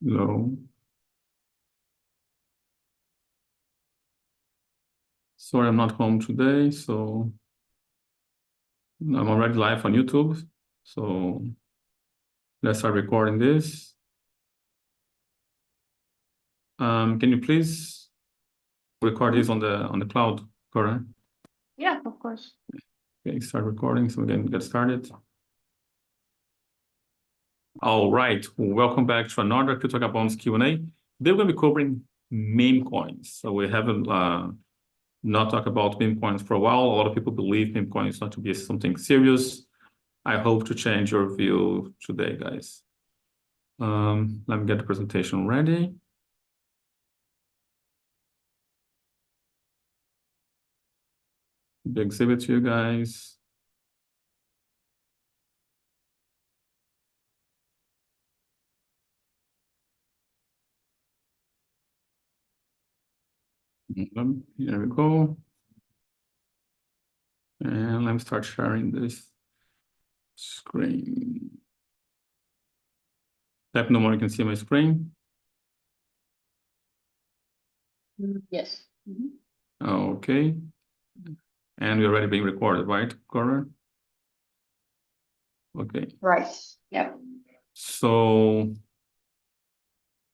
No. Sorry, I'm not home today, so I'm already live on YouTube. So let's start recording this. Can you please record this on the cloud, correct? Yeah, of course. Okay, start recording so we can get started. All right, welcome back to another Cryptocurrencies Q&A. Today we're going to be covering meme coins. So we haven't not talked about meme coins for a while. A lot of people believe meme coins not to be something serious. I hope to change your view today, guys. Let me get the presentation ready. The exhibit to you guys. Here we go. And let me start sharing this screen. Let me know when you can see my screen. Yes. Okay. And we're already being recorded, right, Cora? Okay. Right. Yeah. So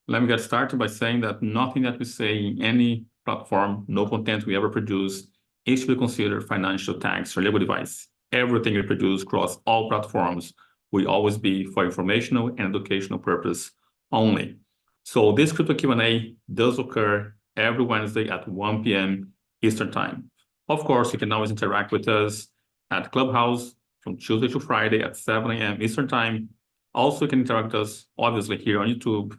let me get started by saying that nothing that we say in any platform, no content we ever produce, is to be considered financial tax or legal device. Everything we produce across all platforms will always be for informational and educational purpose only. So this crypto Q&A does occur every Wednesday at 1 p.m. Eastern Time. Of course, you can always interact with us at Clubhouse from Tuesday to Friday at 7 a.m. Eastern Time. Also, you can interact with us, obviously, here on YouTube,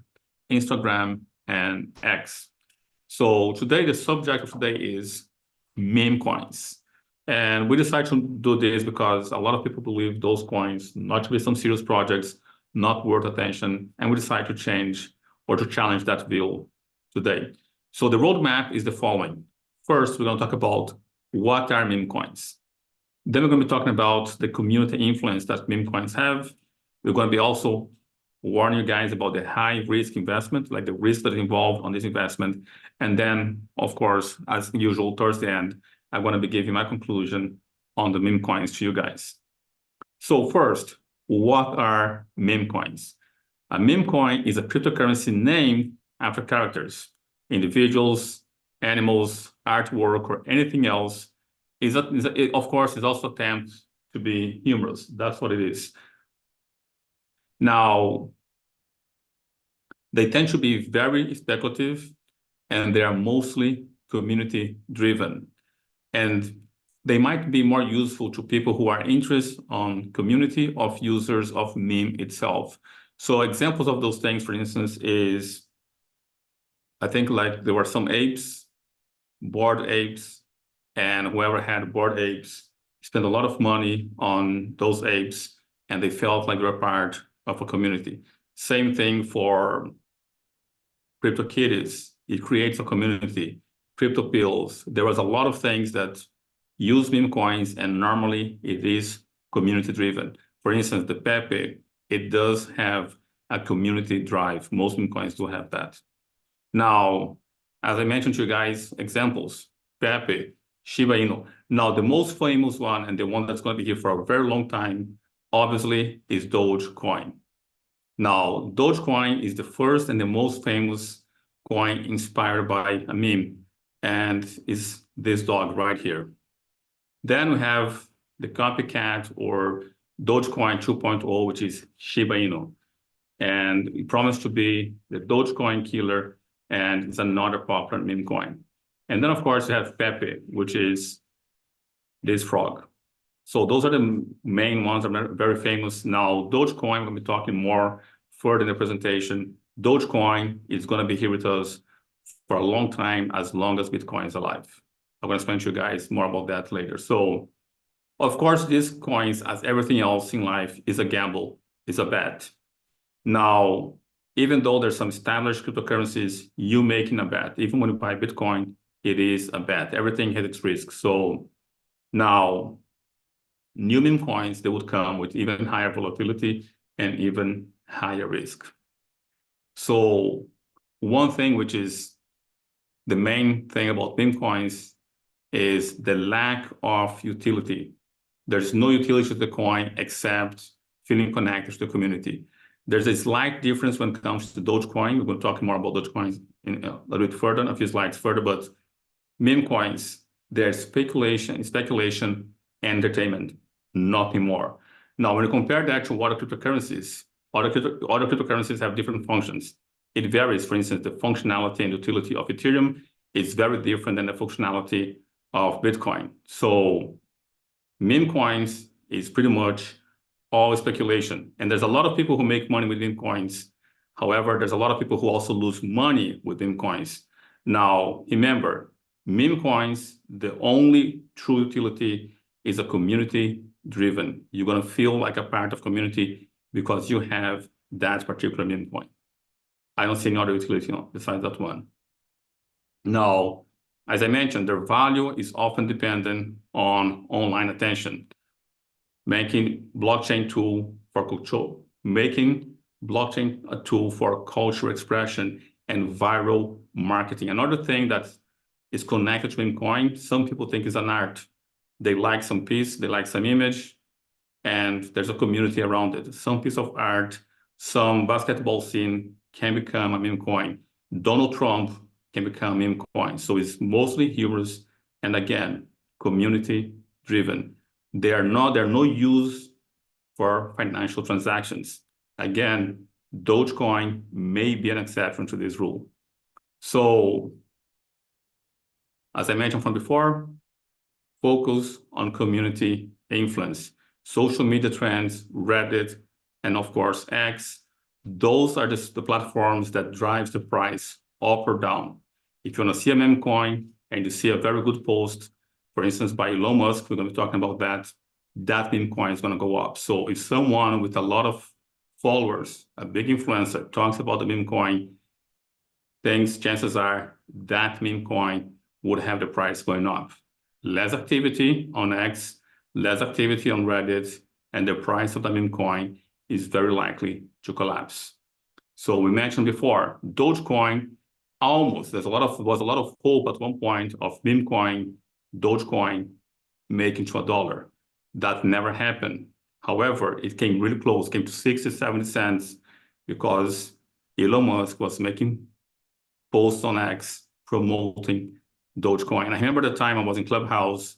Instagram, and X. So today, the subject of today is meme coins. And we decided to do this because a lot of people believe those coins not to be some serious projects, not worth attention, and we decided to change or to challenge that view today. So the roadmap is the following. First, we're going to talk about what are meme coins. Then we're going to be talking about the community influence that meme coins have. We're going to be also warn you guys about the high risk investment, like the risk that is involved on this investment. And then, of course, as usual, towards the end, I'm going to be giving my conclusion on the meme coins to you guys. So first, what are meme coins? A meme coin is a cryptocurrency named after characters, individuals, animals, artwork, or anything else. Of course, it's also attempt to be humorous. That's what it is. Now, they tend to be very speculative, and they are mostly community-driven. And they might be more useful to people who are interested on community of users of meme itself. So examples of those things, for instance, is, I think like there were some apes, bored apes, and whoever had bored apes spent a lot of money on those apes, and they felt like they were part of a community. Same thing for CryptoKitties. It creates a community. Crypto pills. There was a lot of things that use meme coins, and normally it is community driven. For instance, the Pepe, it does have a community drive. Most meme coins do have that. Now, as I mentioned to you guys, examples, Pepe, Shiba Inu. Now, the most famous one and the one that's going to be here for a very long time, obviously, is Dogecoin. Now, Dogecoin is the first and the most famous coin inspired by a meme, and is this dog right here. Then we have the copycat or Dogecoin 2.0, which is Shiba Inu. And it promised to be the Dogecoin killer, and it's another popular meme coin. And then, of course, you have Pepe, which is this frog. So those are the main ones that are very famous. Now, Dogecoin, we'll be talking more further in the presentation. Dogecoin is going to be here with us for a long time, as long as Bitcoin is alive. I'm going to explain to you guys more about that later. So, of course, these coins, as everything else in life, is a gamble, is a bet. Now, even though there's some established cryptocurrencies, you making a bet, even when you buy Bitcoin, it is a bet. Everything has its risk. So now, new meme coins, they would come with even higher volatility and even higher risk. So one thing which is the main thing about meme coins is the lack of utility. There's no utility to the coin except feeling connected to the community. There's a slight difference when it comes to Dogecoin. We're going to talk more about Dogecoin in a little bit further, a few slides further, but meme coins, they're speculation, entertainment, nothing more. Now, when you compare that to other cryptocurrencies, other cryptocurrencies have different functions. It varies. For instance, the functionality and utility of Ethereum is very different than the functionality of Bitcoin. So meme coins is pretty much all speculation. And there's a lot of people who make money with meme coins. However, there's a lot of people who also lose money with meme coins. Now, remember, meme coins, the only true utility is a community driven. You're going to feel like a part of community because you have that particular meme coin. I don't see any other utility besides that one. Now, as I mentioned, their value is often dependent on online attention, making blockchain tool for culture, making blockchain a tool for cultural expression and viral marketing. Another thing that is connected to meme coin, some people think is an art. They like some piece, they like some image, and there's a community around it. Some piece of art, some basketball scene can become a meme coin. Donald Trump can become meme coin. So it's mostly humorous and again, community driven. There are no use for financial transactions. Again, Dogecoin may be an exception to this rule. So as I mentioned from before, focus on community influence, social media trends, Reddit, and of course, X. Those are the platforms that drives the price up or down. If you want to see a meme coin and you see a very good post, for instance, by Elon Musk, we're going to be talking about that meme coin is going to go up. So if someone with a lot of followers, a big influencer, talks about the meme coin, chances are that meme coin would have the price going up. Less activity on X, less activity on Reddit, and the price of the meme coin is very likely to collapse. So we mentioned before, Dogecoin almost, was a lot of hope at one point of meme coin, Dogecoin making to $1. That never happened. However, it came really close, came to 60, 70 cents because Elon Musk was making posts on X promoting Dogecoin. I remember the time I was in Clubhouse,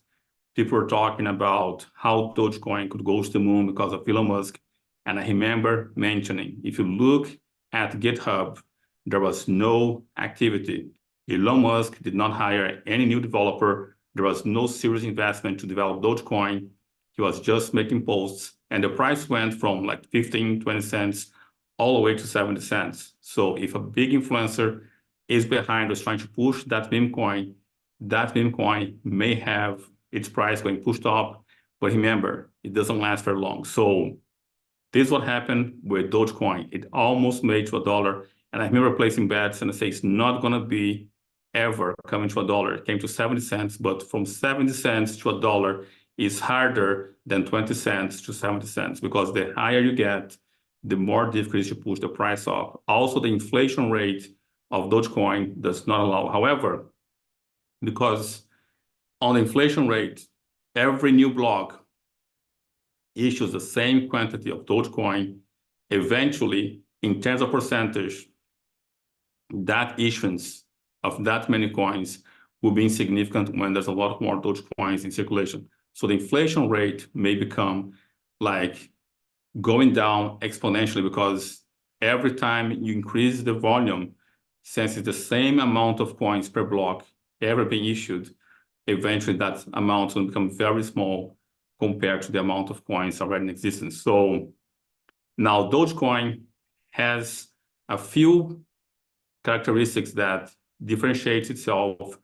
people were talking about how Dogecoin could go to the moon because of Elon Musk. And I remember mentioning, if you look at GitHub, there was no activity. Elon Musk did not hire any new developer. There was no serious investment to develop Dogecoin. He was just making posts. And the price went from like 15, 20 cents all the way to 70 cents. So if a big influencer is behind us trying to push that meme coin may have its price going pushed up. But remember, it doesn't last very long. So this is what happened with Dogecoin. It almost made to $1. And I remember placing bets and I say it's not going to be ever coming to $1. It came to 70 cents, but from 70 cents to $1 is harder than 20 cents to 70 cents because the higher you get, the more difficult it is to push the price up. Also, the inflation rate of Dogecoin does not allow. However, because on the inflation rate, every new block issues the same quantity of Dogecoin, eventually, in terms of percentage, that issuance of that many coins will be insignificant when there's a lot more Dogecoins in circulation. So the inflation rate may become like going down exponentially because every time you increase the volume, since it's the same amount of coins per block ever being issued, eventually that amount will become very small compared to the amount of coins already in existence. So now Dogecoin has a few characteristics that differentiates itself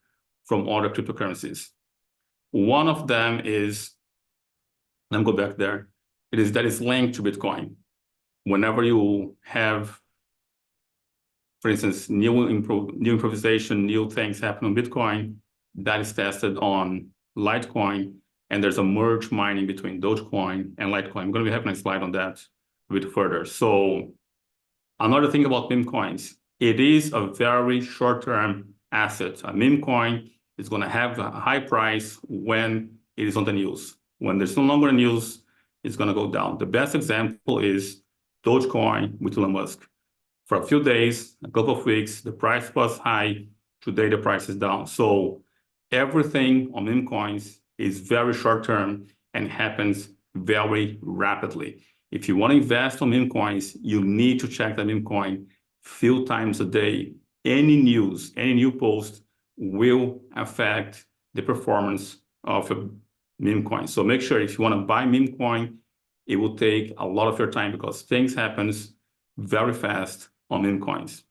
from other cryptocurrencies. One of them is, let me go back there, it is that it's linked to Bitcoin. Whenever you have, for instance, new improvisation, new things happen on Bitcoin, that is tested on Litecoin, and there's a merge mining between Dogecoin and Litecoin. I'm going to be having a slide on that a bit further. So Another thing about meme coins, it is a very short-term asset. A meme coin is going to have a high price when it is on the news. When there's no longer news, it's going to go down. The best example is Dogecoin with Elon Musk. For a few days, a couple of weeks, the price was high. Today, the price is down. So everything on meme coins is very short-term and happens very rapidly. If you want to invest on meme coins, you need to check the meme coin few times a day. Any news, any new post will affect the performance of a meme coin. So make sure if you want to buy meme coin, it will take a lot of your time because things happen very fast on meme coins.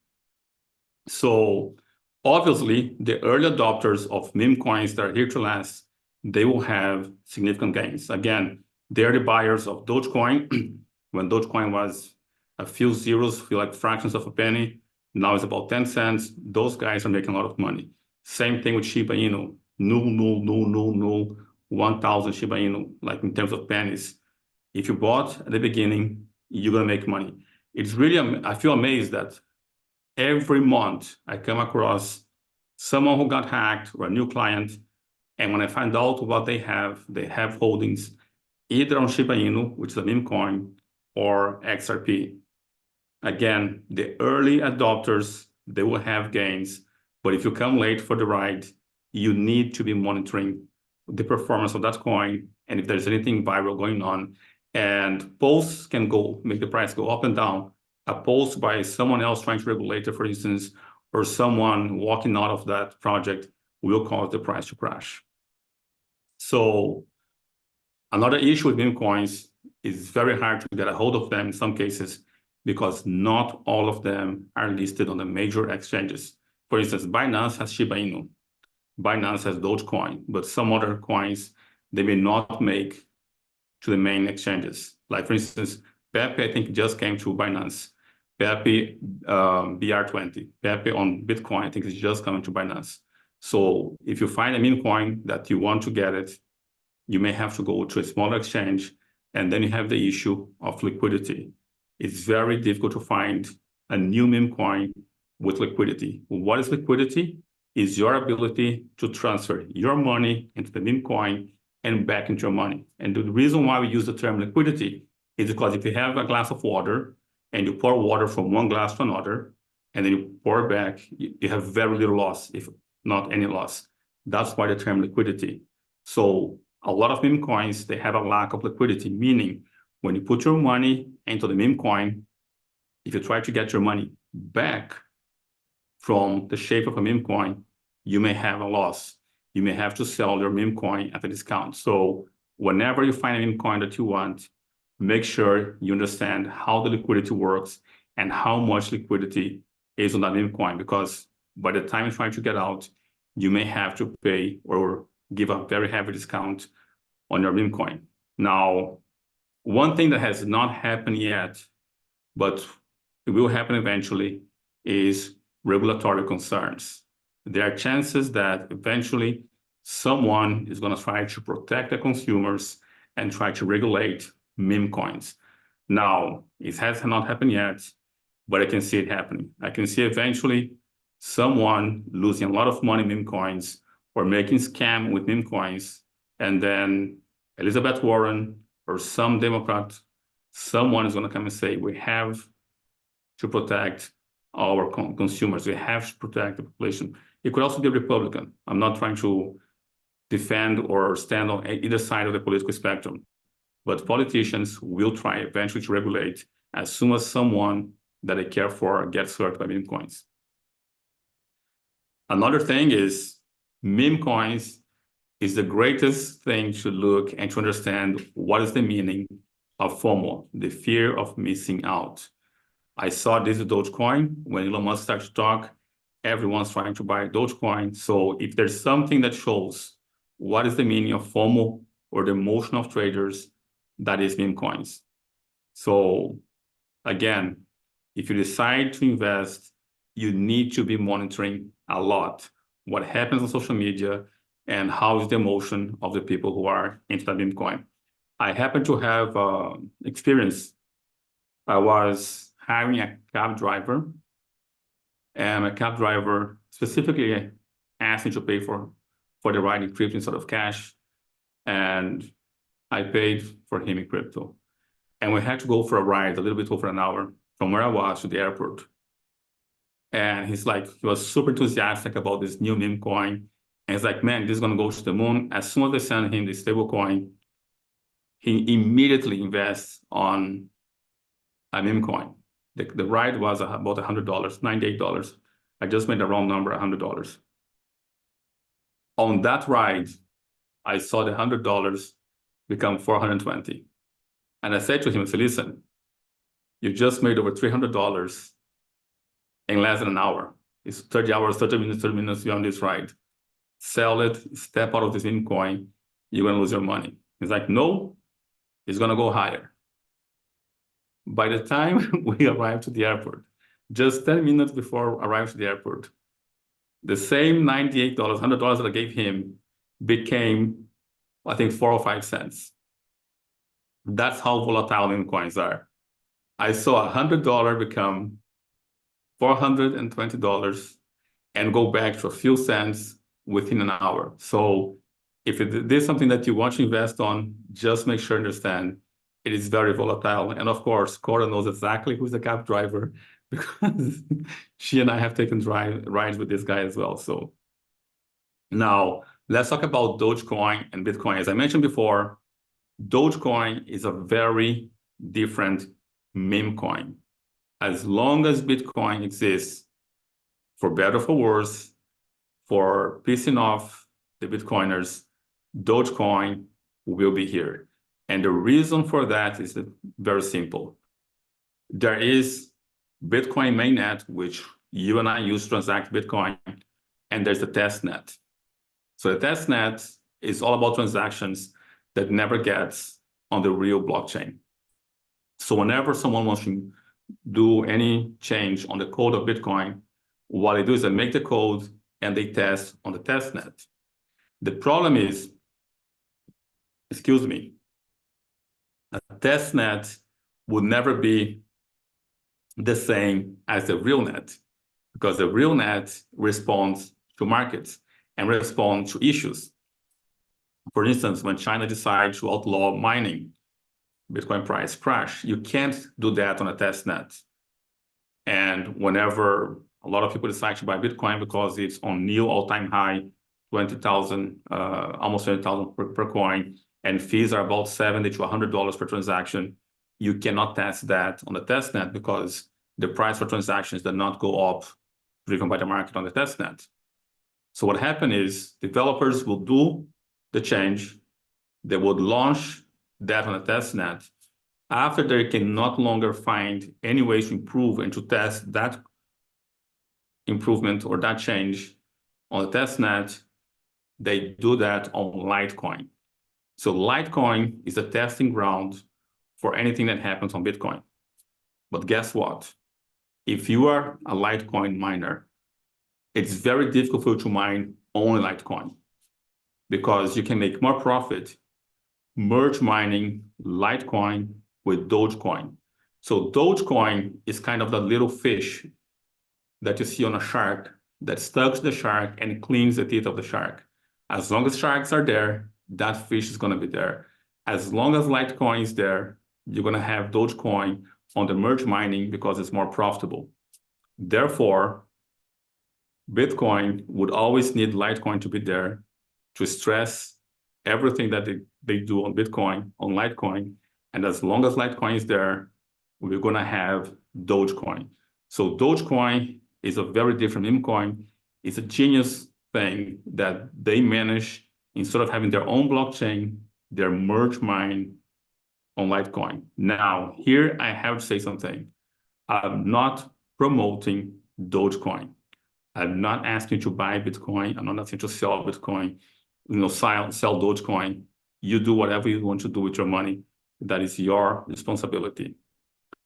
So obviously, the early adopters of meme coins that are here to last, they will have significant gains. Again, they're the buyers of Dogecoin. When Dogecoin was a few zeros, feel like fractions of a penny, now it's about 10 cents. Those guys are making a lot of money. Same thing with Shiba Inu. 1,000 Shiba Inu, like in terms of pennies. If you bought at the beginning, you're going to make money. It's really, I feel amazed that every month I come across someone who got hacked or a new client. And when I find out what they have holdings either on Shiba Inu, which is a meme coin, or XRP. Again, the early adopters, they will have gains. But if you come late for the ride, you need to be monitoring the performance of that coin. And if there's anything viral going on, and posts can make the price go up and down. A post by someone else trying to regulate it, for instance, or someone walking out of that project will cause the price to crash. So another issue with meme coins is very hard to get a hold of them in some cases because not all of them are listed on the major exchanges. For instance, Binance has Shiba Inu. Binance has Dogecoin, but some other coins, they may not make to the main exchanges. Like for instance, Pepe, I think just came to Binance. Pepe BR20. Pepe on Bitcoin, I think is just coming to Binance. So if you find a meme coin that you want to get it, you may have to go to a smaller exchange, and then you have the issue of liquidity. It's very difficult to find a new meme coin with liquidity. What is liquidity? Is your ability to transfer your money into the meme coin and back into your money. And the reason why we use the term liquidity is because if you have a glass of water and you pour water from one glass to another, and then you pour back, you have very little loss, if not any loss. That's why the term liquidity. So a lot of meme coins, they have a lack of liquidity, meaning when you put your money into the meme coin, if you try to get your money back from the shape of a meme coin, you may have a loss. You may have to sell your meme coin at a discount. So whenever you find a meme coin that you want, make sure you understand how the liquidity works and how much liquidity is on that meme coin, because by the time you try to get out, you may have to pay or give a very heavy discount on your meme coin. Now, one thing that has not happened yet, but it will happen eventually, is regulatory concerns. There are chances that eventually someone is going to try to protect the consumers and try to regulate meme coins. Now, it has not happened yet, but I can see it happening. I can see eventually someone losing a lot of money in meme coins or making scam with meme coins, and then Elizabeth Warren or some Democrat, someone is going to come and say, we have to protect our consumers. We have to protect the population. It could also be a Republican. I'm not trying to defend or stand on either side of the political spectrum, but politicians will try eventually to regulate as soon as someone that they care for gets hurt by meme coins. Another thing is meme coins is the greatest thing to look and to understand what is the meaning of FOMO, the fear of missing out. I saw this with Dogecoin. When Elon Musk started to talk, everyone's trying to buy Dogecoin. So if there's something that shows what is the meaning of FOMO or the emotion of traders, that is meme coins. So again, if you decide to invest, you need to be monitoring a lot what happens on social media and how is the emotion of the people who are into that meme coin. I happen to have experience. I was hiring a cab driver, and a cab driver specifically asked me to pay for the ride in crypto instead of cash, and I paid for him in crypto. And we had to go for a ride a little bit over an hour from where I was to the airport. And he was super enthusiastic about this new meme coin. And he's like, man, this is going to go to the moon. As soon as they send him the stable coin, he immediately invests on a meme coin. The ride was about $100, $98. I just made a round number, $100. On that ride, I saw the $100 become $420. And I said to him, I said, listen, you just made over $300 in less than an hour. It's 30 hours, 30 minutes you're on this ride. Sell it, step out of this meme coin, you're going to lose your money. He's like, no, it's going to go higher. By the time we arrived to the airport, just 10 minutes before arriving to the airport, the same $98, $100 that I gave him became, I think, 4 or 5 cents. That's how volatile meme coins are. I saw $100 become $420 and go back to a few cents within an hour. So if it is something that you want to invest on, just make sure you understand it is very volatile. And of course, Cora knows exactly who's the cab driver because she and I have taken rides with this guy as well. So now let's talk about Dogecoin and Bitcoin. As I mentioned before, Dogecoin is a very different meme coin. As long as Bitcoin exists, for better or for worse, for pissing off the Bitcoiners, Dogecoin will be here. And the reason for that is very simple. There is Bitcoin mainnet, which you and I use to transact Bitcoin, and there's the testnet. So the testnet is all about transactions that never gets on the real blockchain. So whenever someone wants to do any change on the code of Bitcoin, what they do is they make the code and they test on the testnet. The problem is, a testnet would never be the same as the real net, because the real net responds to markets and responds to issues. For instance, when China decides to outlaw mining, Bitcoin price crash. You can't do that on a testnet. And whenever a lot of people decide to buy Bitcoin because it's on new all-time high, 20,000, almost 20,000 per coin, and fees are about $70 to $100 per transaction, you cannot test that on the testnet because the price for transactions does not go up driven by the market on the testnet. So what happened is developers will do the change, they would launch that on a testnet. After they can not longer find any ways to improve and to test that improvement or that change on the testnet, they do that on Litecoin. So Litecoin is a testing ground for anything that happens on Bitcoin. But guess what? If you are a Litecoin miner, it's very difficult for you to mine only Litecoin because you can make more profit merge mining Litecoin with Dogecoin. So Dogecoin is kind of the little fish that you see on a shark that stuck to the shark and cleans the teeth of the shark. As long as sharks are there, that fish is going to be there. As long as Litecoin is there, you're going to have Dogecoin on the merge mining because it's more profitable. Therefore, Bitcoin would always need Litecoin to be there to stress everything that they do on Bitcoin, on Litecoin. And as long as Litecoin is there, we're going to have Dogecoin. So Dogecoin is a very different meme coin. It's a genius thing that they manage, instead of having their own blockchain, their merge mine on Litecoin. Now, here I have to say something. I'm not promoting Dogecoin. I'm not asking you to buy Bitcoin. I'm not asking you to sell Bitcoin. Sell Dogecoin. You do whatever you want to do with your money. That is your responsibility.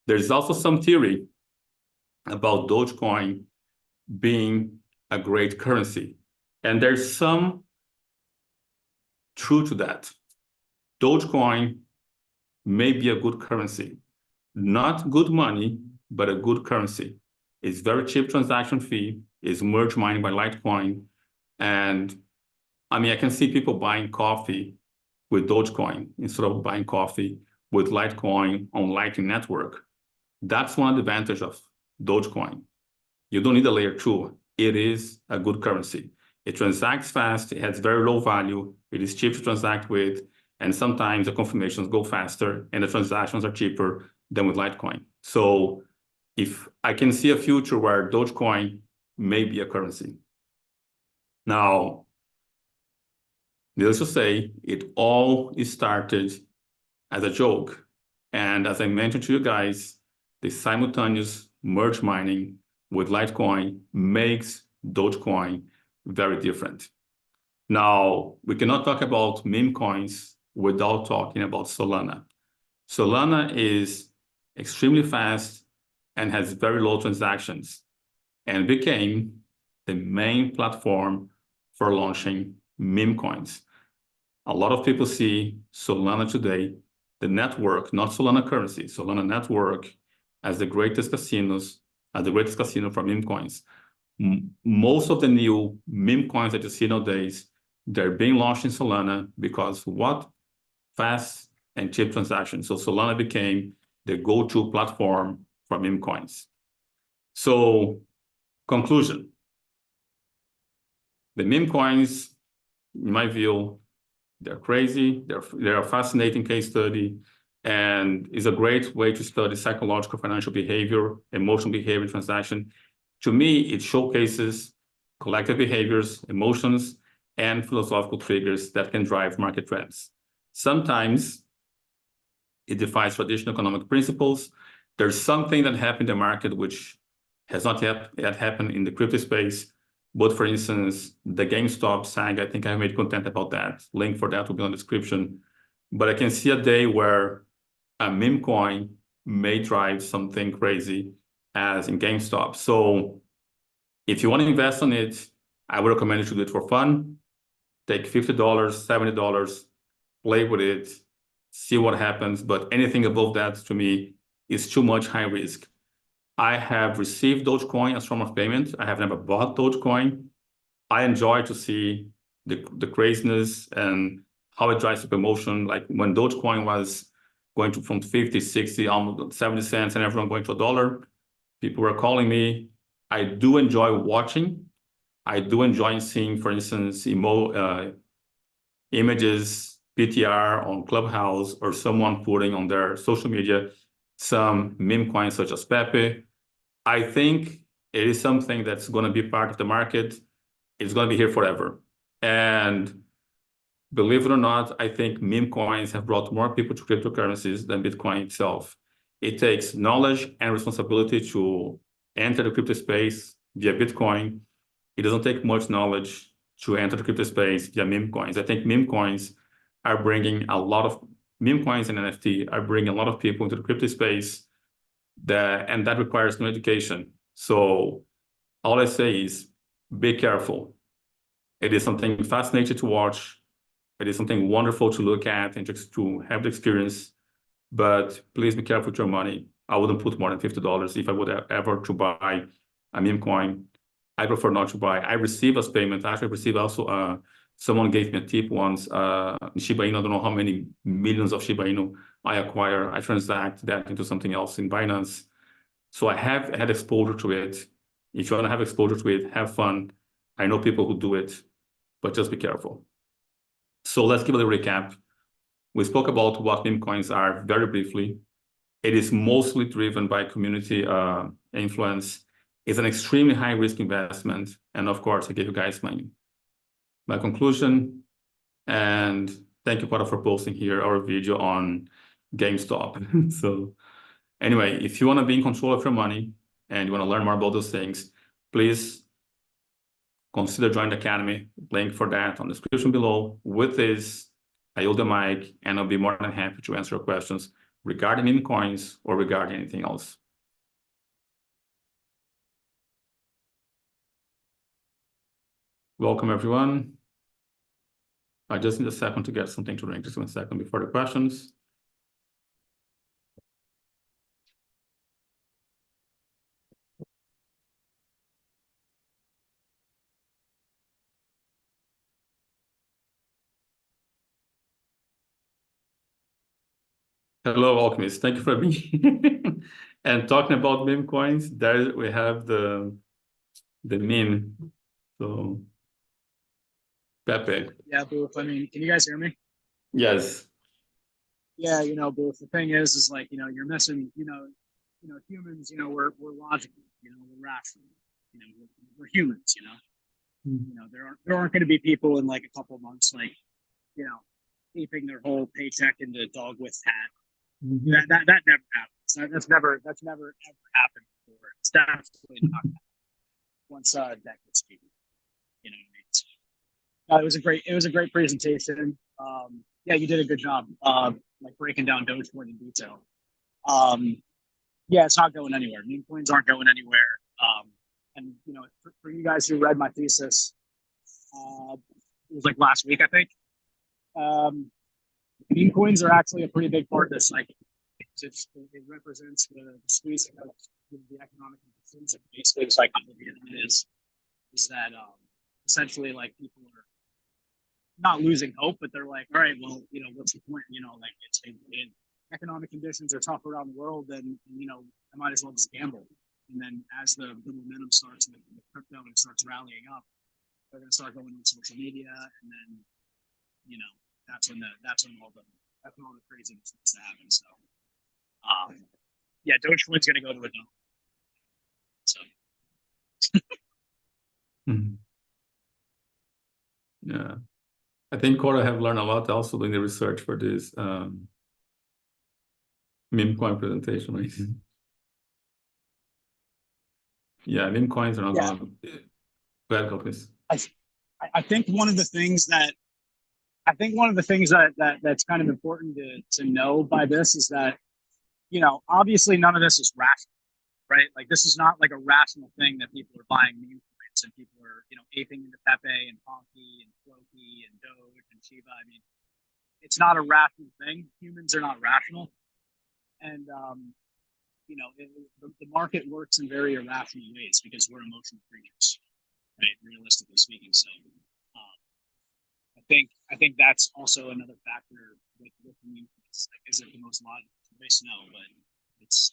There's also some theory about Dogecoin being a great currency. And there's some truth to that. Dogecoin may be a good currency. Not good money, but a good currency. It's very cheap transaction fee, it's merge mining by Litecoin. And I mean, I can see people buying coffee with Dogecoin instead of buying coffee with Litecoin on Lightning Network. That's one advantage of Dogecoin. You don't need a layer 2. It is a good currency. It transacts fast, it has very low value, it is cheap to transact with, and sometimes the confirmations go faster and the transactions are cheaper than with Litecoin. So if I can see a future where Dogecoin may be a currency. Now, needless to say, it all started as a joke. And as I mentioned to you guys, the simultaneous merge mining with Litecoin makes Dogecoin very different. Now, we cannot talk about meme coins without talking about Solana. Solana is extremely fast and has very low transactions and became the main platform for launching meme coins. A lot of people see Solana today, the network, not Solana currency, Solana network as the greatest casinos, as the greatest casino for meme coins. Most of the new meme coins that you see nowadays, they're being launched in Solana because what? Fast and cheap transactions. So Solana became the go-to platform for meme coins. So conclusion, the meme coins, in my view, they're crazy, they're a fascinating case study, and is a great way to study psychological financial behavior, emotional behavior, transaction. To me, it showcases collective behaviors, emotions, and philosophical triggers that can drive market trends. Sometimes it defies traditional economic principles. There's something that happened in the market which has not yet happened in the crypto space. But for instance, the GameStop saga, I think I made content about that. Link for that will be on the description. But I can see a day where a meme coin may drive something crazy as in GameStop. So if you want to invest on it, I would recommend you to do it for fun. Take $50, $70, play with it, see what happens. But anything above that, to me, is too much high risk. I have received Dogecoin as form of payment. I have never bought Dogecoin. I enjoy to see the craziness and how it drives up emotion. Like when Dogecoin was going to from 50, 60, almost 70 cents, and everyone going to $1, people were calling me. I do enjoy watching. I do enjoy seeing, for instance, images, PTR on Clubhouse, or someone putting on their social media some meme coins such as Pepe. I think it is something that's going to be part of the market. It's going to be here forever. And believe it or not, I think meme coins have brought more people to cryptocurrencies than Bitcoin itself. It takes knowledge and responsibility to enter the crypto space via Bitcoin. It doesn't take much knowledge to enter the crypto space via meme coins. I think meme coins are bringing a lot of meme coins and NFT are bringing a lot of people into the crypto space, and that requires no education. So all I say is be careful. It is something fascinating to watch. It is something wonderful to look at and just to have the experience. But please be careful with your money. I wouldn't put more than $50 if I would ever to buy a meme coin. I prefer not to buy. I receive as payment. Actually, I receive also, someone gave me a tip once, Shiba Inu, I don't know how many millions of Shiba Inu I acquire. I transact that into something else in Binance. So I have had exposure to it. If you want to have exposure to it, have fun. I know people who do it, but just be careful. So let's give it a recap. We spoke about what meme coins are very briefly. It is mostly driven by community influence. It's an extremely high risk investment. And of course, I gave you guys my conclusion. And thank you, Pada, for posting here our video on GameStop. So anyway, if you want to be in control of your money and you want to learn more about those things, please consider joining the Academy. Link for that on the description below. With this, I yield the mic, and I'll be more than happy to answer your questions regarding meme coins or regarding anything else. Welcome, everyone. I just need a second to get something to drink. Just 1 second before the questions. Hello, Alchemist. Thank you for being and talking about meme coins. There we have the meme. So Pepe. Yeah, Booth. I mean, can you guys hear me? Yes. Yeah, Booth. The thing is like, you're missing, humans, we're logical, we're rational, we're humans, there aren't going to be people in like a couple of months, like, you know, keeping their whole paycheck into dog with hat. Mhm. That never happens. That's never ever happened before. It's definitely not happening once that gets cheap. You know what I mean? So, it was a great presentation. Yeah, you did a good job, like breaking down Dogecoin in detail. Um, yeah, it's not going anywhere. Meme coins aren't going anywhere. And for you guys who read my thesis, it was like last week, I think. Um, Meme coins are actually a pretty big part of this cycle. It represents the squeezing of the economic conditions. And basically, the psychology of it is that essentially like people are not losing hope, but they're like, all right, well, what's the point? Like economic conditions are tough around the world, then I might as well just gamble. And then as the momentum starts and the crypto starts rallying up, they're going to start going on social media, and then that's when all the craziness starts to happen. So yeah, Dogecoin's going to go to a dump. So Mhm. Yeah. I think Cora have learned a lot also doing the research for this meme coin presentation, right? Yeah, meme coins are not yeah, gonna bad companies. I think one of the things that's kind of important to know by this is that obviously none of this is rational, right? Like this is not like a rational thing that people are buying meme coins and people are aping into Pepe and Ponky and Floki and Doge and Shiba. I mean, it's not a rational thing. Humans are not rational, and the market works in very irrational ways because we're emotional creatures, right? Realistically speaking, so. Um, I think that's also another factor with the meme coins. Like, is it the most logical choice? No, but it's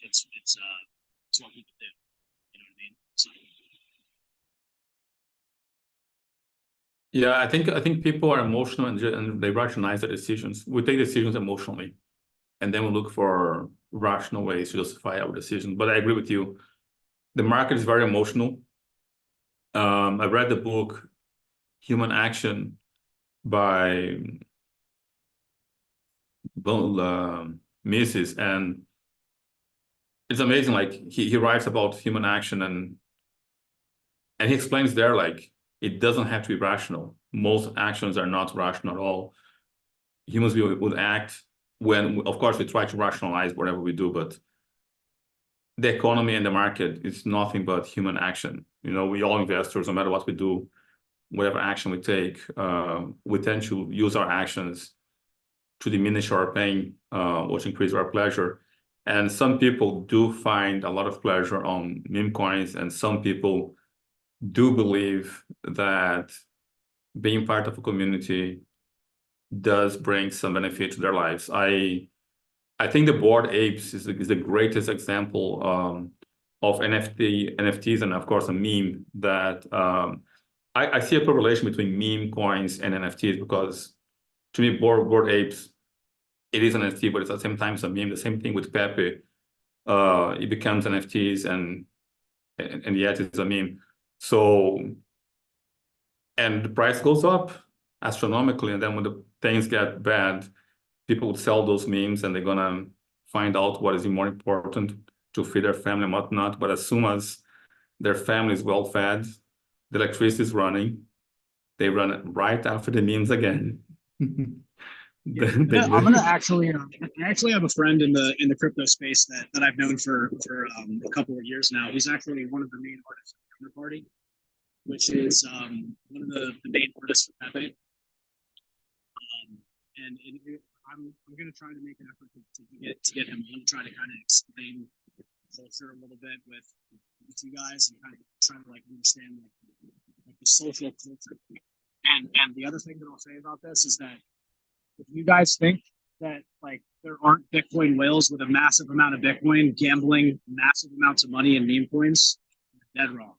what people do. You know what I mean? So, Yeah, I think people are emotional and they rationalize their decisions. We take decisions emotionally, and then we look for rational ways to justify our decisions. But I agree with you. The market is very emotional. I read the book Human Action by Mises, and it's amazing. Like he writes about human action, and he explains there like it doesn't have to be rational. Most actions are not rational at all. Humans would act when, of course, we try to rationalize whatever we do, but the economy and the market is nothing but human action. We all investors, no matter what we do, whatever action we take, we tend to use our actions to diminish our pain, or to increase our pleasure. And some people do find a lot of pleasure on meme coins, and some people do believe that being part of a community does bring some benefit to their lives. I think the Bored Apes is the greatest example of NFTs, and of course a meme that I see a correlation between meme coins and NFTs, because to me, Bored Apes, it is an NFT, but it's at the same time it's a meme. The same thing with Pepe. It becomes NFTs and yet it's a meme. So, and the price goes up astronomically, and then when the things get bad, people would sell those memes and they're gonna find out what is more important to feed their family and whatnot. But as soon as their family is well fed, the electricity is running, they run it right after the memes again. yeah, I'm gonna actually. I actually have a friend in the crypto space that I've known for a couple of years now. He's actually one of the main artists of Counterparty, which is one of the main artists for Pepe. And I'm going to try to make an effort to get him on, try to kind of explain culture a little bit with you guys and kind of try to like understand like the social culture. And the other thing that I'll say about this is that if you guys think that like there aren't Bitcoin whales with a massive amount of Bitcoin gambling massive amounts of money in meme coins, dead wrong.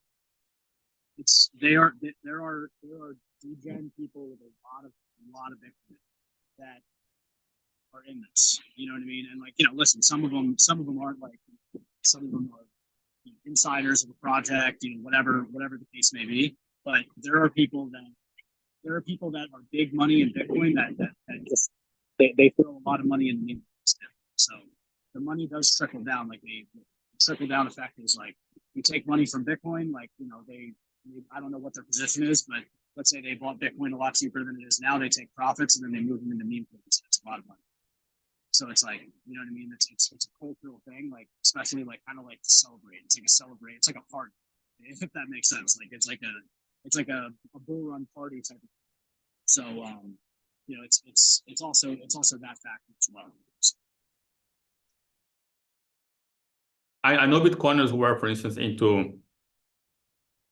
There are degen people with a lot of Bitcoin that are in this. You know what I mean? And like, you know, listen, some of them aren't like, some of them are, you know, insiders of the project, you know, whatever the case may be. But there are people that are big money in Bitcoin that just they throw a lot of money in the meme. So the money does trickle down. Like the trickle down effect is like, you take money from Bitcoin, like, you know, I don't know what their position is, but let's say they bought Bitcoin a lot cheaper than it is now. They take profits and then they move them into meme coins. It's a lot of money. So it's like, you know what I mean? It's a cultural thing, like, especially like kind of like to celebrate. It's like it's like a party, if that makes sense. Like it's like a bull run party type of thing. So you know, it's also that factor as well. I know Bitcoiners were, for instance, into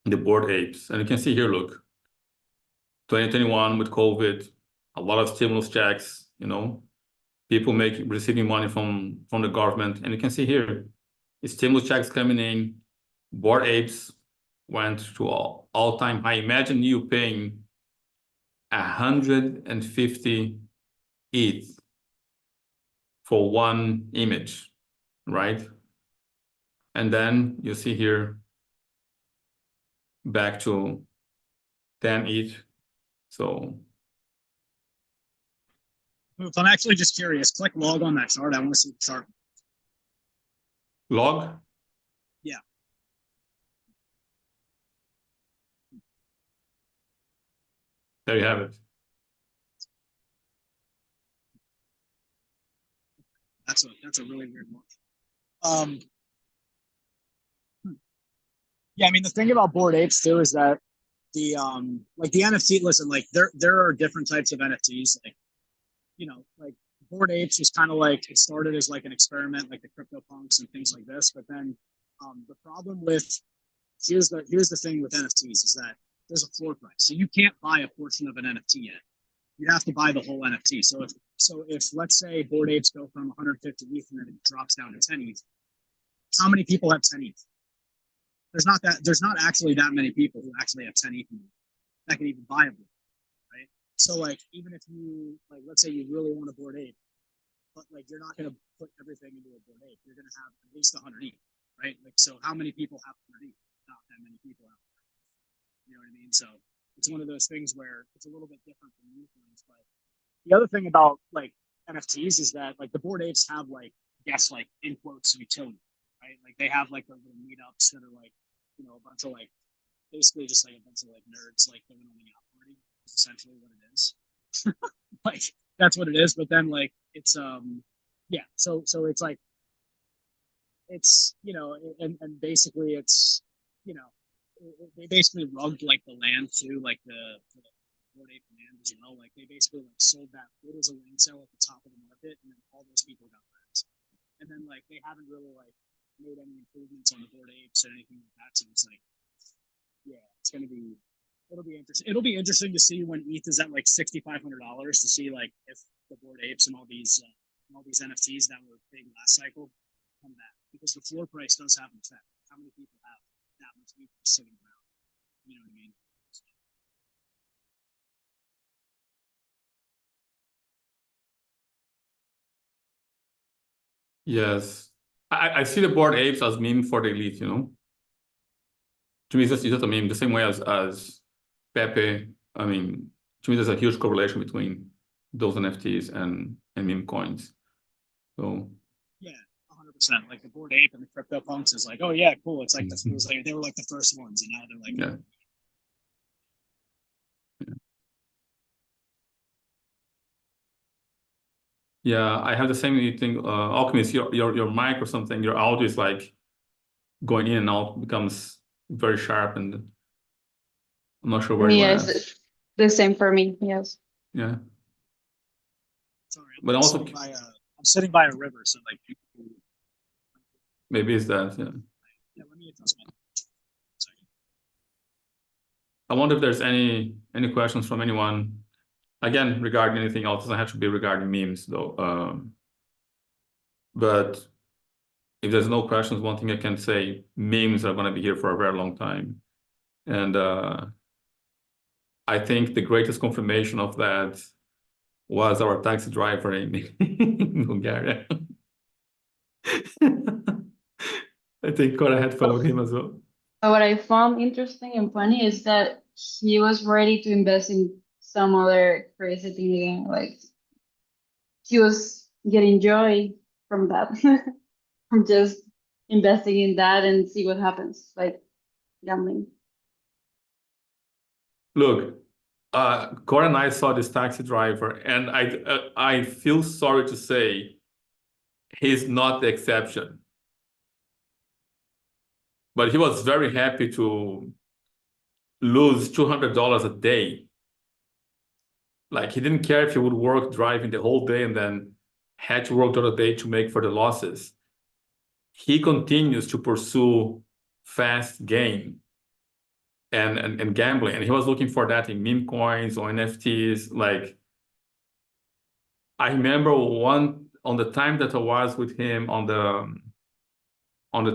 the Bored Apes, and you can see here, look, 2021 with COVID, a lot of stimulus checks, you know, people receiving money from the government, and you can see here, stimulus checks coming in, Bored Apes went to all-time high. Imagine you paying 150 ETH for one image, right? And then you see here back to 10 ETH. So If I'm actually just curious, click log on that chart. I want to see the chart. log? Yeah. There you have it. That's a really weird one. Yeah, I mean, the thing about Bored Apes too is that the like the NFT, listen, like there are different types of NFTs. Like, you know, like Bored Apes was kind of like, it started as like an experiment, like the CryptoPunks and things like this. But then the problem with here's the thing with NFTs is that there's a floor price, so you can't buy a portion of an NFT yet. You have to buy the whole NFT. So if let's say Bored Apes go from 150 ETH and then it drops down to 10 ETH, how many people have 10 ETH? There's not actually that many people who actually have 10 ETH that can even buy a board, right? So like, even if you, like, let's say you really want a Bored Ape, but like you're not going to put everything into a Bored Ape, you're going to have at least 100 ETH, right? Like, so how many people have 100 ETH? Not that many people have. You know what I mean? So it's one of those things where it's a little bit different from new coins. But the other thing about like NFTs is that like the Bored Apes have like, yes, like in quotes, utility, right? Like they have like the little meetups that are like, you know, a bunch of like, basically just like a bunch of like nerds like going on the yacht party. Is essentially what it is. Like that's what it is. But then like it's yeah. So it's like it's, you know, and basically it's, you know, they basically rugged like the land too, like the Bored Ape land as well. Like they basically like sold that. It was a land sale at the top of the market, and then all those people got friends. And then like they haven't really like made any improvements on the Bored Apes or anything like that. So it's like, yeah, it'll be interesting. It'll be interesting to see when ETH is at like $6,500 to see like if the Bored Apes and all these NFTs that were big last cycle come back, because the floor price does have an effect. How many people have that much ETH sitting around? You know what I mean? Yes. I see the Bored Apes as meme for the elite, you know? To me, it's just a meme, the same way as Pepe. I mean, to me, there's a huge correlation between those NFTs and meme coins. So yeah, 100%. Like the Bored Ape and the CryptoPunks is like, oh yeah, cool. It's like it was like they were like the first ones, and now they're like, yeah. Yeah, I have the same thing. Alchemist, your mic or something, your audio is like going in and out, becomes very sharp, and I'm not sure where you Yes, went. it's the same for me. Yes. Yeah. sorry, But also I'm sitting by a river, so like maybe it's that, yeah. Yeah, let me adjust my. Sorry. I wonder if there's any questions from anyone. Again, regarding anything else, it doesn't have to be regarding memes though. But if there's no questions, one thing I can say, memes are going to be here for a very long time. And I think the greatest confirmation of that was our taxi driver in Bulgaria. I think Cora had fun with him as well. But what I found interesting and funny is that he was ready to invest in some other crazy thing again. Like he was getting joy from that, from just investing in that and see what happens, like gambling. Look, Cora and I saw this taxi driver, and I feel sorry to say he's not the exception. But he was very happy to lose $200 a day. Like he didn't care if he would work driving the whole day and then had to work the other day to make for the losses. He continues to pursue fast gain and gambling. And he was looking for that in meme coins or NFTs. Like I remember on the time that I was with him on the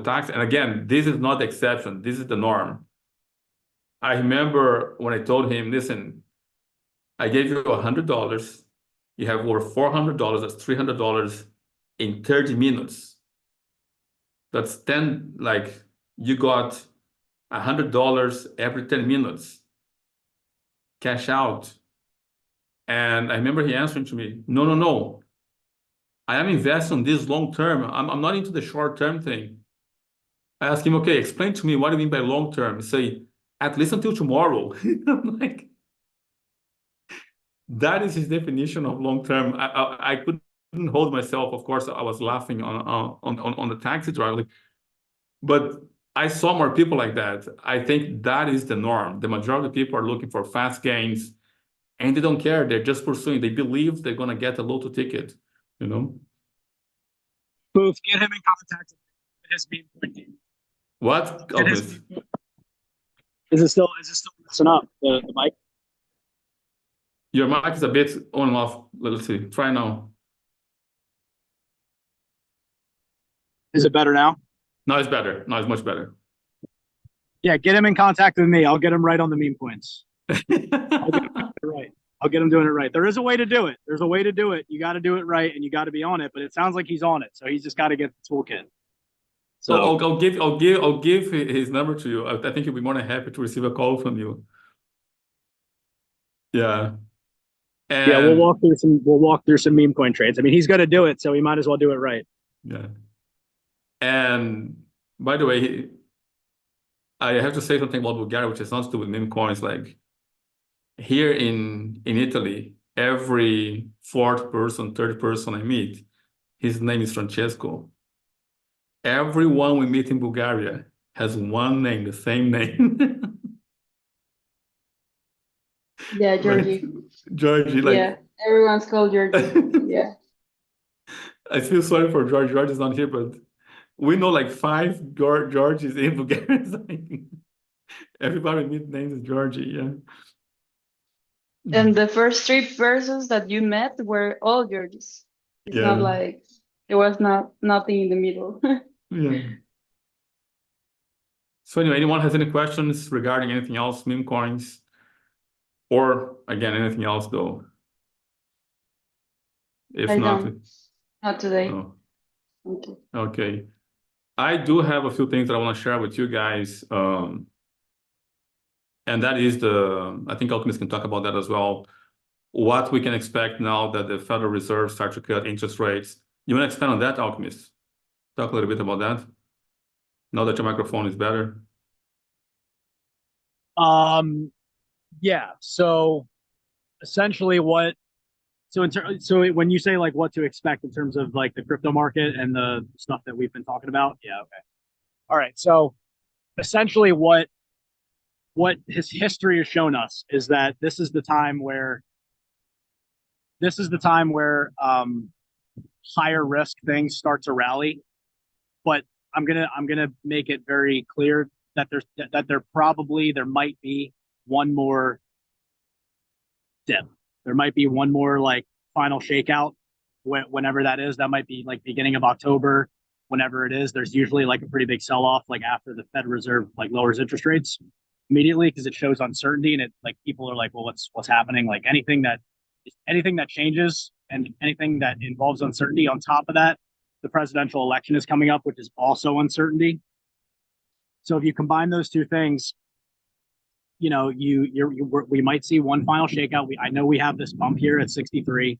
tax, and again, this is not the exception, this is the norm. I remember when I told him, listen, I gave you $100, you have over $400, that's $300 in 30 minutes. That's 10, like you got $100 every 10 minutes, cash out. And I remember he answering to me, no. I am investing on this long term. I'm not into the short term thing. I asked him, okay, explain to me what do you mean by long term? He say, at least until tomorrow. I'm like, that is his definition of long term. I couldn't hold myself. Of course, I was laughing on the taxi driver. But I saw more people like that. I think that is the norm. The majority of people are looking for fast gains, and they don't care. They're just pursuing. They believe they're going to get a lotto ticket, you know? Booth, get him in contact with his meme coin team. What? Get his Is it still messing up, the mic? Your mic is a bit on and off. Let's see. Try now. Is it better now? No, it's better. No, it's much better. Yeah, get him in contact with me. I'll get him right on the meme coins. I'll get him doing it right. There is a way to do it. There's a way to do it. You got to do it right, and you got to be on it. But it sounds like he's on it, so he's just got to get the toolkit. So I'll give his number to you. I think he'll be more than happy to receive a call from you. Yeah. And yeah, we'll walk through some meme coin trades. I mean, he's going to do it, so he might as well do it right. Yeah. And by the way, I have to say something about Bulgaria, which has not to do with meme coins. Like here in Italy, every fourth person, third person I meet, his name is Francesco. Everyone we meet in Bulgaria has one name, the same name. Yeah, Georgie. Right? Georgie, like yeah, everyone's called Georgie. Yeah. I feel sorry for George. George is not here, but we know like 5 Georges in Bulgaria. Everybody meet names is Georgie, yeah. And the first 3 persons that you met were all Georgies. It's Yeah. not like it was nothing in the middle. Yeah. So anyway, anyone has any questions regarding anything else, meme coins, or again, anything else though? If I not, don't. Not today. no. Okay. Okay. I do have a few things that I want to share with you guys. And that is I think Alchemist can talk about that as well. What we can expect now that the Federal Reserve starts to cut interest rates. You want to expand on that, Alchemist? Talk a little bit about that. Now that your microphone is better. Yeah. So essentially so when you say like what to expect in terms of like the crypto market and the stuff that we've been talking about, yeah, okay. All right. So essentially what his history has shown us is that this is the time where higher risk things start to rally. But I'm gonna make it very clear that there might be one more dip. There might be one more like final shakeout whenever that is. That might be like beginning of October. Whenever it is, there's usually like a pretty big sell-off, like after the Fed Reserve like lowers interest rates immediately, because it shows uncertainty, and it like people are like, well, what's happening? Like anything that changes and anything that involves uncertainty. On top of that, the presidential election is coming up, which is also uncertainty. So if you combine those two things, you know, we might see one final shakeout. I know we have this bump here at 63.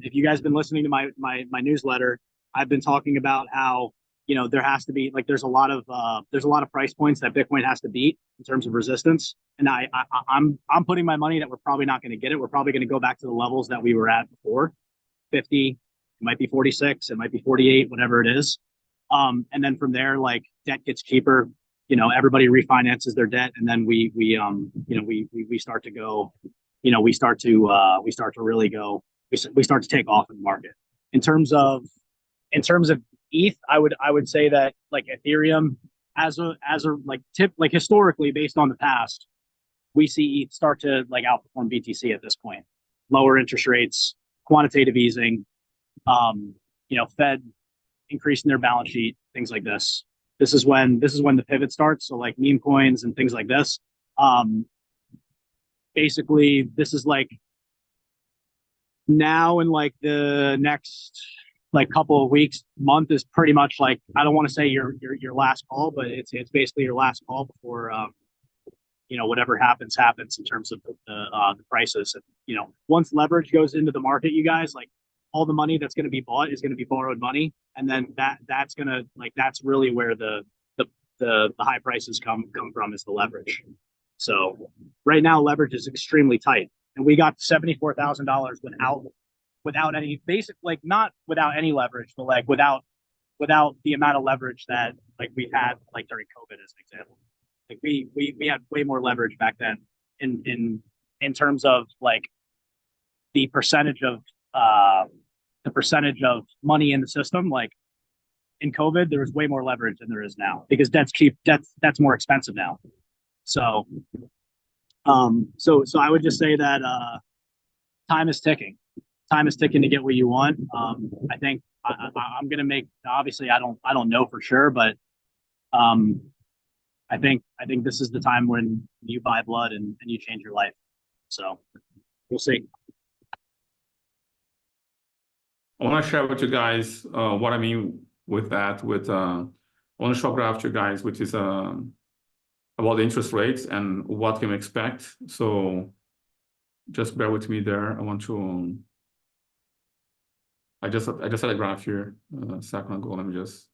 If you guys have been listening to my newsletter, I've been talking about how, you know, there has to be like there's a lot of price points that Bitcoin has to beat in terms of resistance, and I'm putting my money that we're probably not going to get it. We're probably going to go back to the levels that we were at before, 50. It might be 46. It might be 48. Whatever it is. And then from there, like debt gets cheaper. You know, everybody refinances their debt, and then we start to go. You know, we start to really go. We start to take off in the market. In terms of ETH, I would say that like Ethereum as a like tip, like historically based on the past, we see ETH start to like outperform BTC at this point. Lower interest rates, quantitative easing, you know, Fed increasing their balance sheet, things like this. This is when the pivot starts. So like meme coins and things like this. Basically, this is like now in like the next like couple of weeks, month is pretty much like, I don't want to say your last call, but it's basically your last call before you know, whatever happens in terms of the prices. And, you know, once leverage goes into the market, you guys, like all the money that's going to be bought is going to be borrowed money, and then that's going to like that's really where the high prices come from, is the leverage. So right now leverage is extremely tight, and we got $74,000 without any basic, like not without any leverage, but like without the amount of leverage that like we had like during COVID as an example. Like we had way more leverage back then in terms of like the percentage of money in the system. Like in COVID, there was way more leverage than there is now, because debt's cheap. That's more expensive now. So I would just say that time is ticking. Time is ticking to get what you want. I think I'm gonna make. Obviously, I don't know for sure, but I think this is the time when you buy blood and you change your life. So we'll see. I want to share with you guys what I mean with that. I want to show a graph to you guys, which is about the interest rates and what can we expect. So just bear with me there. I just had a graph here a second ago. Let me just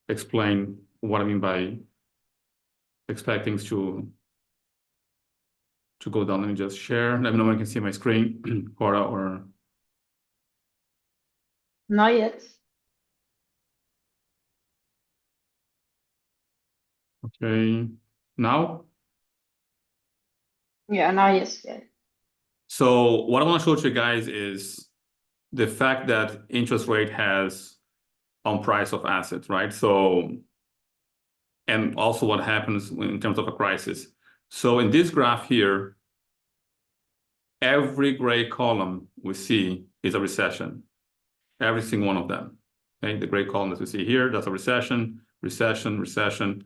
explain what I mean by expect things to go down. Let me just share. Let me know when you can see my screen, Cora, or Not yet. okay. Now? Yeah, not yet. So what I want to show to you guys is the fact that interest rate has on price of assets, right? So, and also what happens in terms of a crisis. So in this graph here, every gray column we see is a recession. Every single one of them. Okay, the gray column that we see here, that's a recession, recession, recession.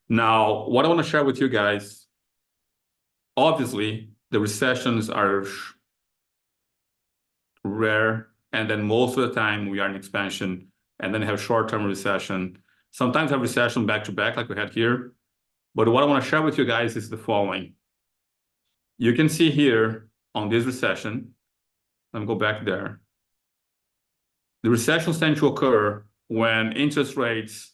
Now, what I want to share with you guys, obviously, the recessions are rare, and then most of the time we are in expansion, and then have short-term recession. Sometimes have recession back-to-back like we had here. But what I want to share with you guys is the following. You can see here on this recession, let me go back there. The recessions tend to occur when interest rates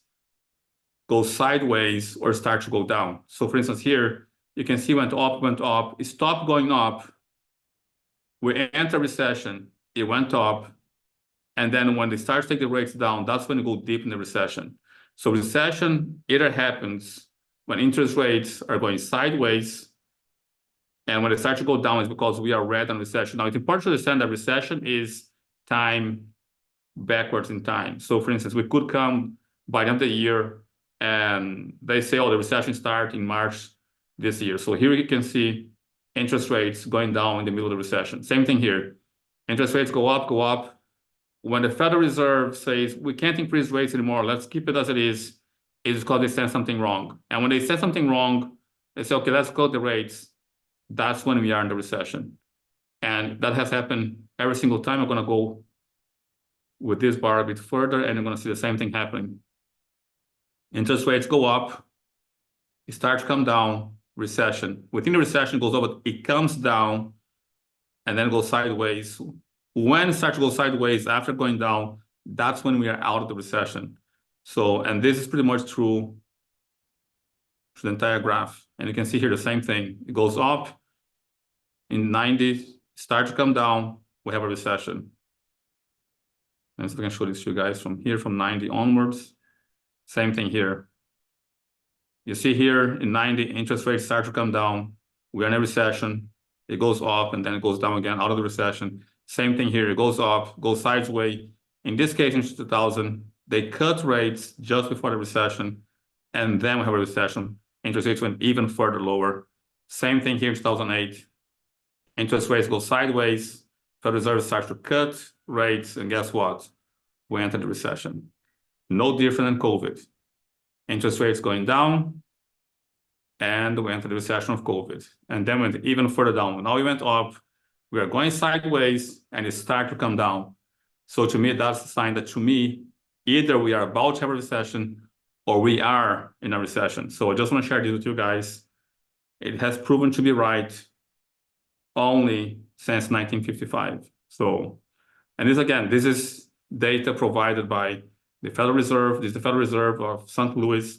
go sideways or start to go down. So for instance, here, you can see went up, it stopped going up. We enter recession, it went up. And then when they start to take the rates down, that's when you go deep in the recession. So recession either happens when interest rates are going sideways, and when they start to go down, it's because we are red on recession. Now, it's important to understand that recession is time backwards in time. So for instance, we could come by the end of the year and they say, oh, the recession started in March this year. So here you can see interest rates going down in the middle of the recession. Same thing here. Interest rates go up, when the Federal Reserve says we can't increase rates anymore, let's keep it as it is because they said something wrong. And when they said something wrong, they say, okay, let's cut the rates. That's when we are in the recession. And that has happened every single time. I'm going to go with this bar a bit further, and I'm going to see the same thing happening. Interest rates go up, it starts to come down, recession. Within the recession, it goes up, but it comes down and then goes sideways. When it starts to go sideways after going down, that's when we are out of the recession. So, and this is pretty much true for the entire graph. And you can see here the same thing. It goes up in 90, starts to come down, we have a recession. And so I can show this to you guys from here, from 90 onwards. Same thing here. You see here in 90, interest rates start to come down. We're in a recession. It goes up and then it goes down again out of the recession. Same thing here. It goes up, goes sideways. In this case, in 2000, they cut rates just before the recession. And then we have a recession. Interest rates went even further lower. Same thing here in 2008. Interest rates go sideways. Federal Reserve starts to cut rates. And guess what? We entered the recession. No different than COVID. Interest rates going down, and we entered the recession of COVID. And then went even further down. Now we went up, we are going sideways, and it started to come down. So to me, that's a sign that to me, either we are about to have a recession or we are in a recession. So I just want to share this with you guys. It has proven to be right only since 1955. So, and this again, this is data provided by the Federal Reserve. This is the Federal Reserve of St. Louis.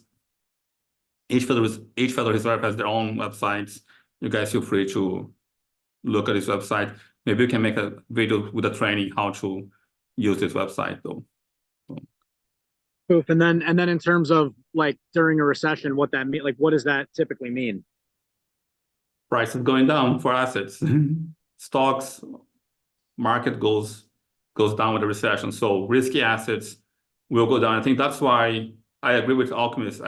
Each Federal Reserve has their own websites. You guys feel free to look at this website. Maybe we can make a video with a training how to use this website though. Poof. And then in terms of like during a recession, what that mean, like what does that typically mean? Prices going down for assets. Stocks, market goes down with the recession. So risky assets will go down. I think that's why I agree with Alchemist.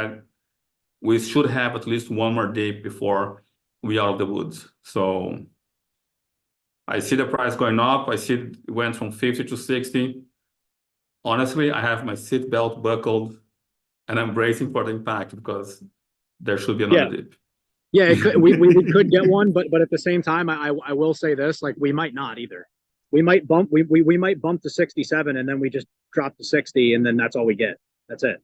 We should have at least one more dip before we are out of the woods. So I see the price going up. I see it went from 50 to 60. Honestly, I have my seatbelt buckled and I'm bracing for the impact because there should be another dip. Yeah, it could, we could get one, but at the same time, I will say this, like we might not either. We might bump to 67 and then we just drop to 60 and then that's all we get. That's it.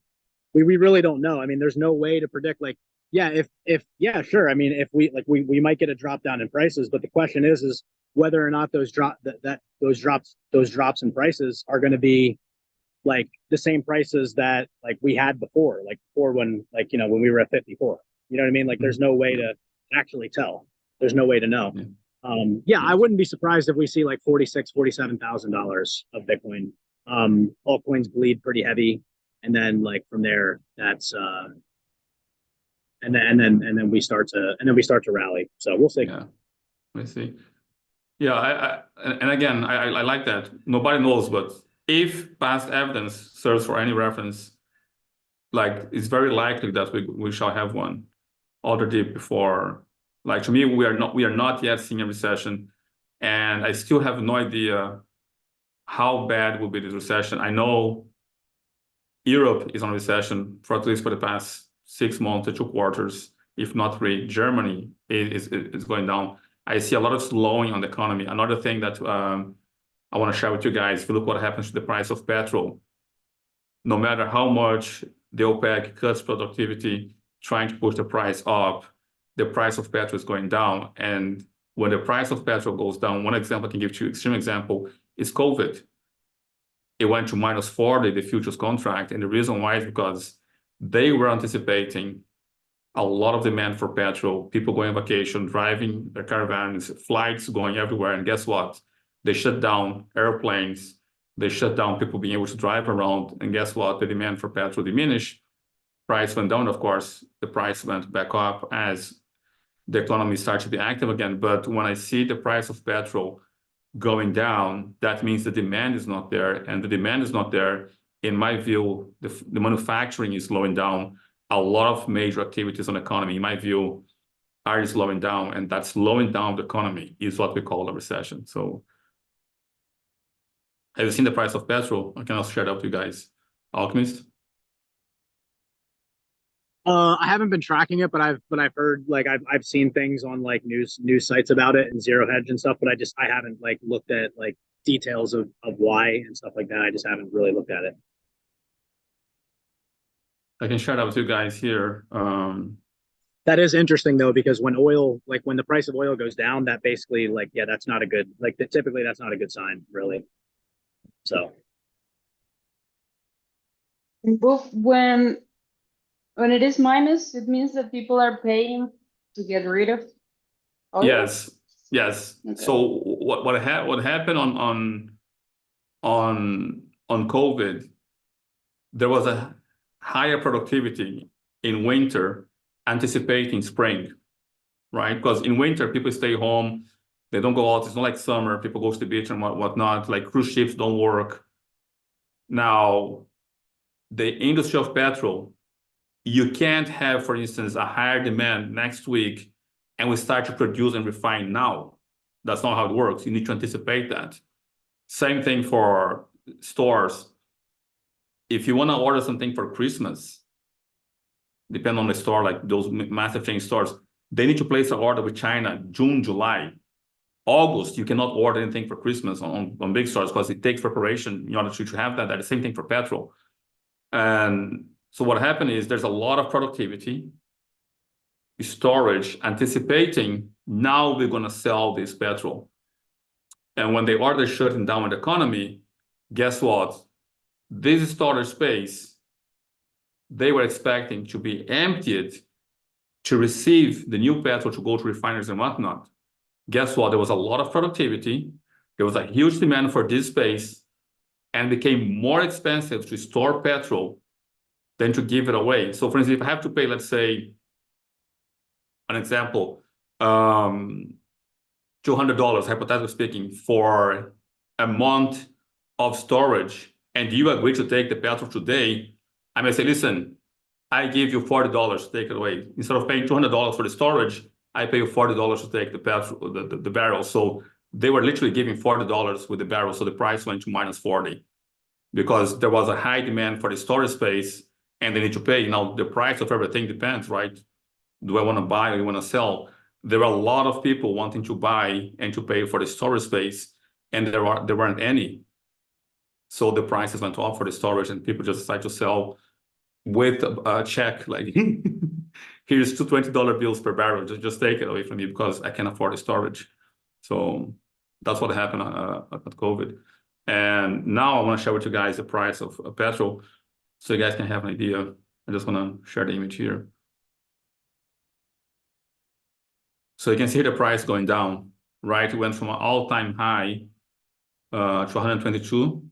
We really don't know. I mean, there's no way to predict like, yeah, if yeah, sure. I mean, if we might get a drop down in prices, but the question is whether or not those drops in prices are going to be like the same prices that like we had before when like, you know, when we were at 54. You know what I mean? Like there's no way to actually tell. There's no way to know. Yeah, I wouldn't be surprised if we see like $47,000 of Bitcoin. Altcoins bleed pretty heavy, and then like from there, that's and then we start to rally. So we'll see. Yeah, we see. Yeah, and again, I like that. Nobody knows, but if past evidence serves for any reference, like it's very likely that we shall have one other dip before. Like to me, we are not yet seeing a recession, and I still have no idea how bad will be this recession. I know Europe is on recession for at least for the past 6 months to 2 quarters, if not 3. Germany is going down. I see a lot of slowing on the economy. Another thing that I want to share with you guys, if you look what happens to the price of petrol, no matter how much the OPEC cuts productivity, trying to push the price up, the price of petrol is going down. And when the price of petrol goes down, one example I can give you, extreme example, is COVID. It went to -40, the futures contract. And the reason why is because they were anticipating a lot of demand for petrol, people going on vacation, driving their caravans, flights going everywhere. And guess what? They shut down airplanes. They shut down people being able to drive around. And guess what? The demand for petrol diminished. Price went down, of course. The price went back up as the economy started to be active again. But when I see the price of petrol going down, that means the demand is not there. And the demand is not there. In my view, the manufacturing is slowing down. A lot of major activities on the economy, in my view, are slowing down. And that slowing down the economy is what we call a recession. So Have you seen the price of petrol? I can also share that with you guys. Alchemist? I haven't been tracking it, but I've heard, like, I've seen things on like news sites about it and Zero Hedge and stuff, but I haven't like looked at like details of why and stuff like that. I just haven't really looked at it. I can share that with you guys here. That is interesting though, because when the price of oil goes down, that basically, like, yeah, that's not a good, like, typically that's not a good sign, really. So Both when it is minus, it means that people are paying to get rid of oil. Yes. Okay. So what happened on COVID, there was a higher productivity in winter anticipating spring, right? Because in winter, people stay home, they don't go out. It's not like summer, people go to the beach and whatnot, like cruise ships don't work. Now, the industry of petrol, you can't have, for instance, a higher demand next week and we start to produce and refine now. That's not how it works. You need to anticipate that. Same thing for stores. If you want to order something for Christmas, depending on the store, like those massive chain stores, they need to place an order with China June, July. August, you cannot order anything for Christmas on big stores because it takes preparation in order to have that. That's the same thing for petrol. And so what happened is there's a lot of productivity, storage, anticipating now we're going to sell this petrol. And when they are shutting down the economy, guess what? This storage space, they were expecting to be emptied to receive the new petrol to go to refiners and whatnot. Guess what? There was a lot of productivity. There was a huge demand for this space and it became more expensive to store petrol than to give it away. So for instance, if I have to pay, let's say, an example, $200, hypothetically speaking, for a month of storage, and you agree to take the petrol today, I may say, listen, I give you $40 to take it away. Instead of paying $200 for the storage, I pay you $40 to take the petrol, the barrel. So they were literally giving $40 with the barrel. So the price went to minus 40 because there was a high demand for the storage space and they need to pay. Now, the price of everything depends, right? Do I want to buy or you want to sell? There are a lot of people wanting to buy and to pay for the storage space, and there weren't any. So the prices went up for the storage, and people just decide to sell with a check, like, here's two $20 bills per barrel. Just take it away from me because I can't afford the storage. So that's what happened at COVID. And now I want to share with you guys the price of petrol so you guys can have an idea. I just want to share the image here. So you can see the price going down, right? It went from an all-time high to 122.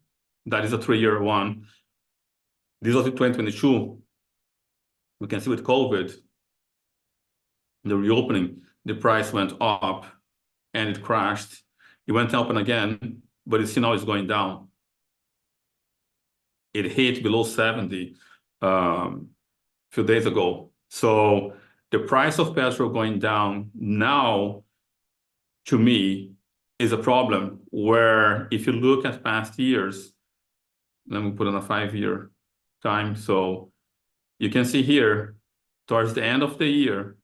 That is a 3-year one. This was in 2022. We can see with COVID, the reopening, the price went up and it crashed. It went up and again, but it's now it's going down. It hit below 70 a few days ago. So the price of petrol going down now, to me, is a problem where if you look at past years, let me put on a 5-year time. So you can see here, towards the end of the year,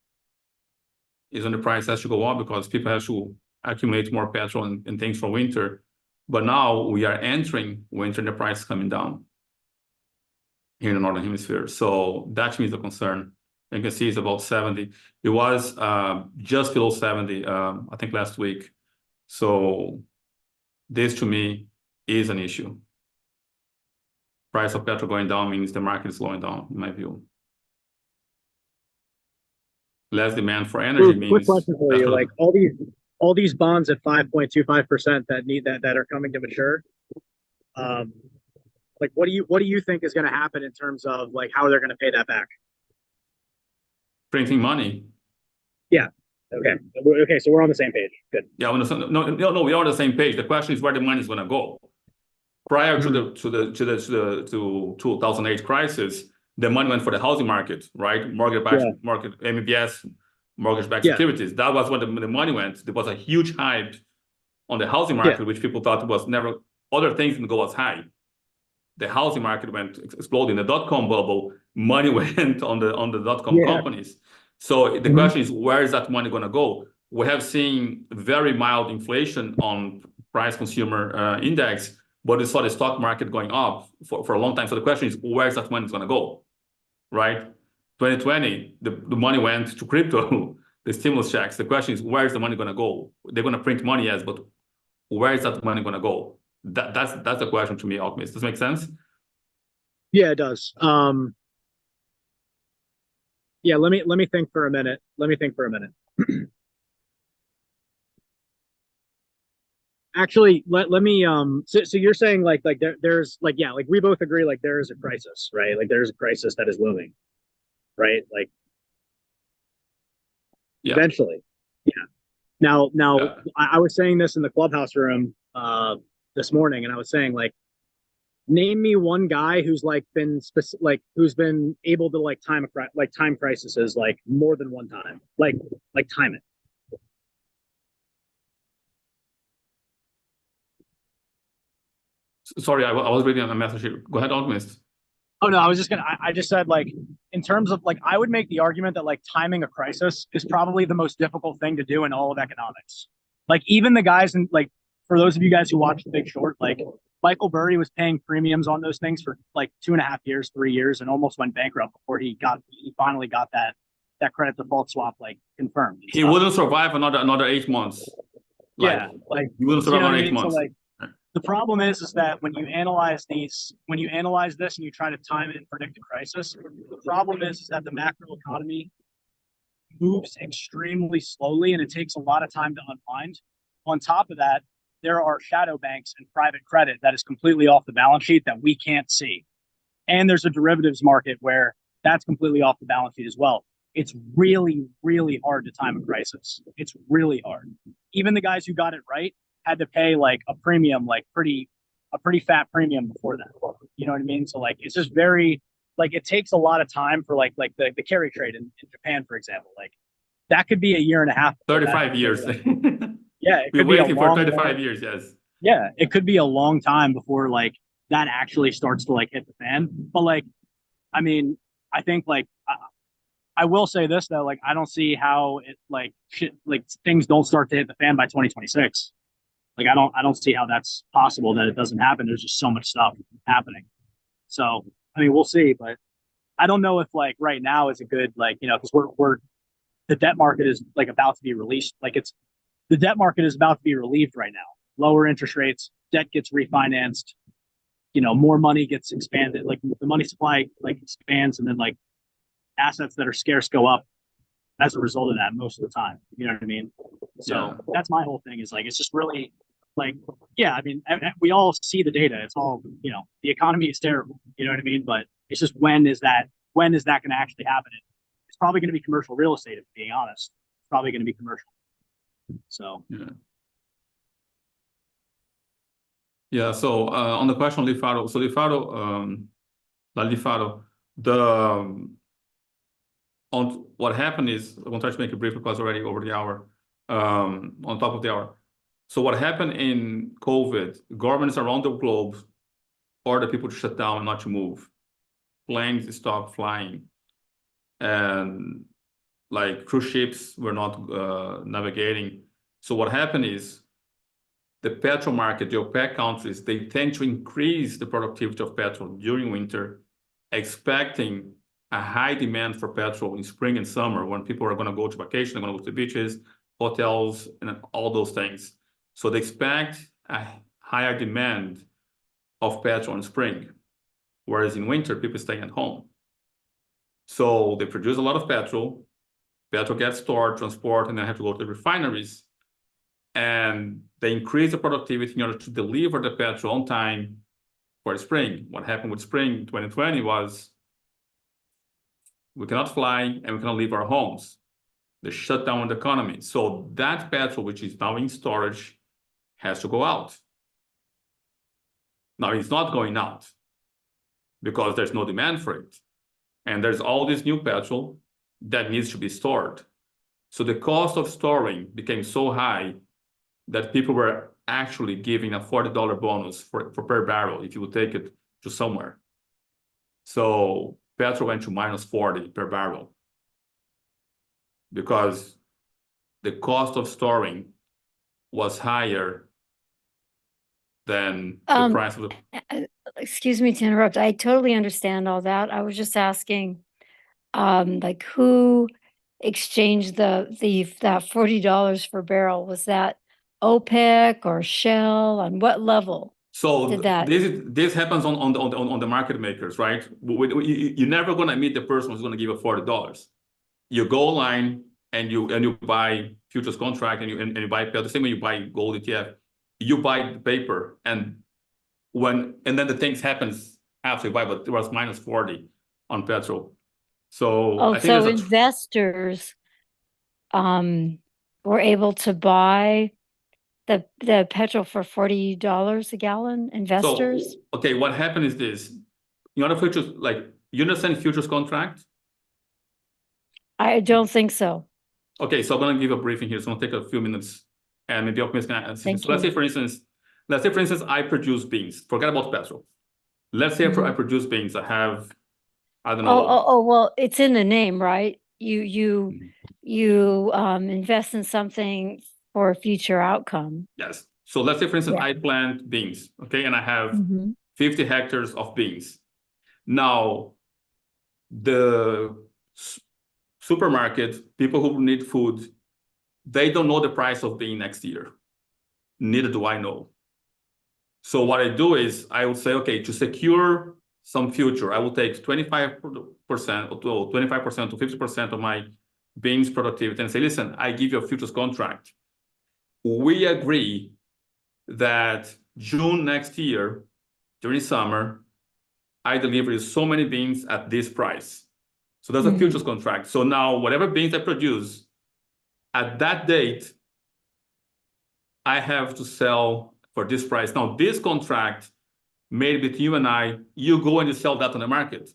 is when the price has to go up because people have to accumulate more petrol and things for winter. But now we are entering winter and the price is coming down here in the Northern Hemisphere. So that means a concern. You can see it's about 70. It was just below 70, I think last week. So this to me is an issue. Price of petrol going down means the market is slowing down, in my view. Less demand for energy means. Quick question for you: like all these bonds at 5.25% that are coming to mature, like what do you think is going to happen in terms of like how they're going to pay that back? Printing money. Yeah. Okay. So we're on the same page. Good. Yeah. No, we are on the same page. The question is where the money is going to go. Prior to the 2008 crisis, the money went for the housing market, right? Mortgage-backed market, MBS, mortgage-backed securities. That was where the money went. There was a huge hype on the housing market, which people thought was never other things didn't go as high. The housing market went exploding. The dot-com bubble, money went on the dot-com companies. So the question is, where is that money going to go? We have seen very mild inflation on price consumer index, but we saw the stock market going up for a long time. So the question is, where is that money going to go, right? 2020, the money went to crypto, the stimulus checks. The question is, where is the money going to go? They're going to print money, yes, but where is that money going to go? That's the question to me, Alchemist. Does it make sense? Yeah, it does. Yeah, let me think for a minute. Actually, let me so you're saying like there's like, yeah, like we both agree like there is a crisis, right? Like there's a crisis that is looming, right? Like eventually. Yeah. Now I was saying this in the clubhouse room this morning, and I was saying like, name me one guy who's like been who's been able to like time crises like more than one time, like time it. Sorry, I was reading a message here. Go ahead, Alchemist. Oh no, I just said like, in terms of like, I would make the argument that like timing a crisis is probably the most difficult thing to do in all of economics. Like even the guys in like, for those of you guys who watch The Big Short, like Michael Burry was paying premiums on those things for like 2.5 years, 3 years, and almost went bankrupt before he finally got that credit default swap like confirmed. He wouldn't survive another 8 months. Yeah, like he wouldn't survive another 8 months. So, like, the problem is that when you analyze this and you try to time it and predict a crisis, the problem is that the macro economy moves extremely slowly and it takes a lot of time to unwind. On top of that, there are shadow banks and private credit that is completely off the balance sheet that we can't see. And there's a derivatives market where that's completely off the balance sheet as well. It's really, really hard to time a crisis. It's really hard. Even the guys who got it right had to pay like a premium, like a pretty fat premium before that. You know what I mean? So like, it's just very, like, it takes a lot of time for like the carry trade in Japan, for example. Like that could be a year and a half. 35 years. Yeah, it could be waiting for 35 years. Yes. Yeah, it could be a long time before like that actually starts to like hit the fan. But like, I mean, I think like I will say this though, like I don't see how it like things don't start to hit the fan by 2026. Like I don't see how that's possible that it doesn't happen. There's just so much stuff happening. So I mean, we'll see, but I don't know if like right now is a good like, you know, because we're the debt market is like about to be released. Like the debt market is about to be relieved right now. Lower interest rates, debt gets refinanced, you know, more money gets expanded, like the money supply like expands, and then like assets that are scarce go up as a result of that most of the time. You know what I mean? So that's my whole thing, is like, it's just really like, yeah, I mean, we all see the data. It's all, you know, the economy is terrible. You know what I mean? But it's just, when is that going to actually happen? It's probably going to be commercial real estate, if being honest. It's probably going to be commercial. So yeah. So on the question of Lifaro, so Lifaro, on what happened is, I'm going to try to make it brief because already over the hour, on top of the hour. So what happened in COVID, governments around the globe ordered people to shut down and not to move. Planes stopped flying, and like cruise ships were not navigating. So what happened is, the petrol market, the OPEC countries, they tend to increase the productivity of petrol during winter, expecting a high demand for petrol in spring and summer, when people are going to go to vacation, they're going to go to the beaches, hotels, and all those things. So they expect a higher demand of petrol in spring, whereas in winter, people stay at home. So they produce a lot of petrol gets stored, transported, and then have to go to the refineries. And they increase the productivity in order to deliver the petrol on time for spring. What happened with spring 2020 was, we cannot fly and we cannot leave our homes. They shut down the economy. So that petrol, which is now in storage, has to go out. Now it's not going out because there's no demand for it. And there's all this new petrol that needs to be stored. So the cost of storing became so high that people were actually giving a $40 bonus for per barrel if you would take it to somewhere. So petrol went to minus 40 per barrel because the cost of storing was higher than the price of the... Excuse me to interrupt. I totally understand all that. I was just asking, like, who exchanged that $40 per barrel? Was that OPEC or Shell? On what level? So did that? This happens on the market makers, right? You're never gonna meet the person who's gonna give you $40. You go online and you buy futures contract and you buy the same way you buy gold ETF. You buy the paper and then the things happens after you buy, but it was minus 40 on petrol. So I think so investors were able to buy the petrol for $40 a gallon, investors? So, okay, what happened is this. You know, futures, like, you understand futures contract? I don't think so. Okay, so I'm going to give a briefing here. So I'm going to take a few minutes and maybe Alchemist can answer. So let's say, for instance, I produce beans. Forget about petrol. Let's say I produce beans. I have, I don't know. Well, it's in the name, right? You invest in something for a future outcome. Yes. So let's say, for instance, I plant beans, okay, and I have 50 hectares of beans. Now, the supermarket, people who need food, they don't know the price of bean next year. Neither do I know. So what I do is I would say, okay, to secure some future, I will take 25% or 25% to 50% of my beans productivity and say, listen, I give you a futures contract. We agree that June next year, during summer, I deliver you so many beans at this price. So that's a futures contract. So now whatever beans I produce, at that date, I have to sell for this price. Now, this contract made between you and I, you go and you sell that on the market.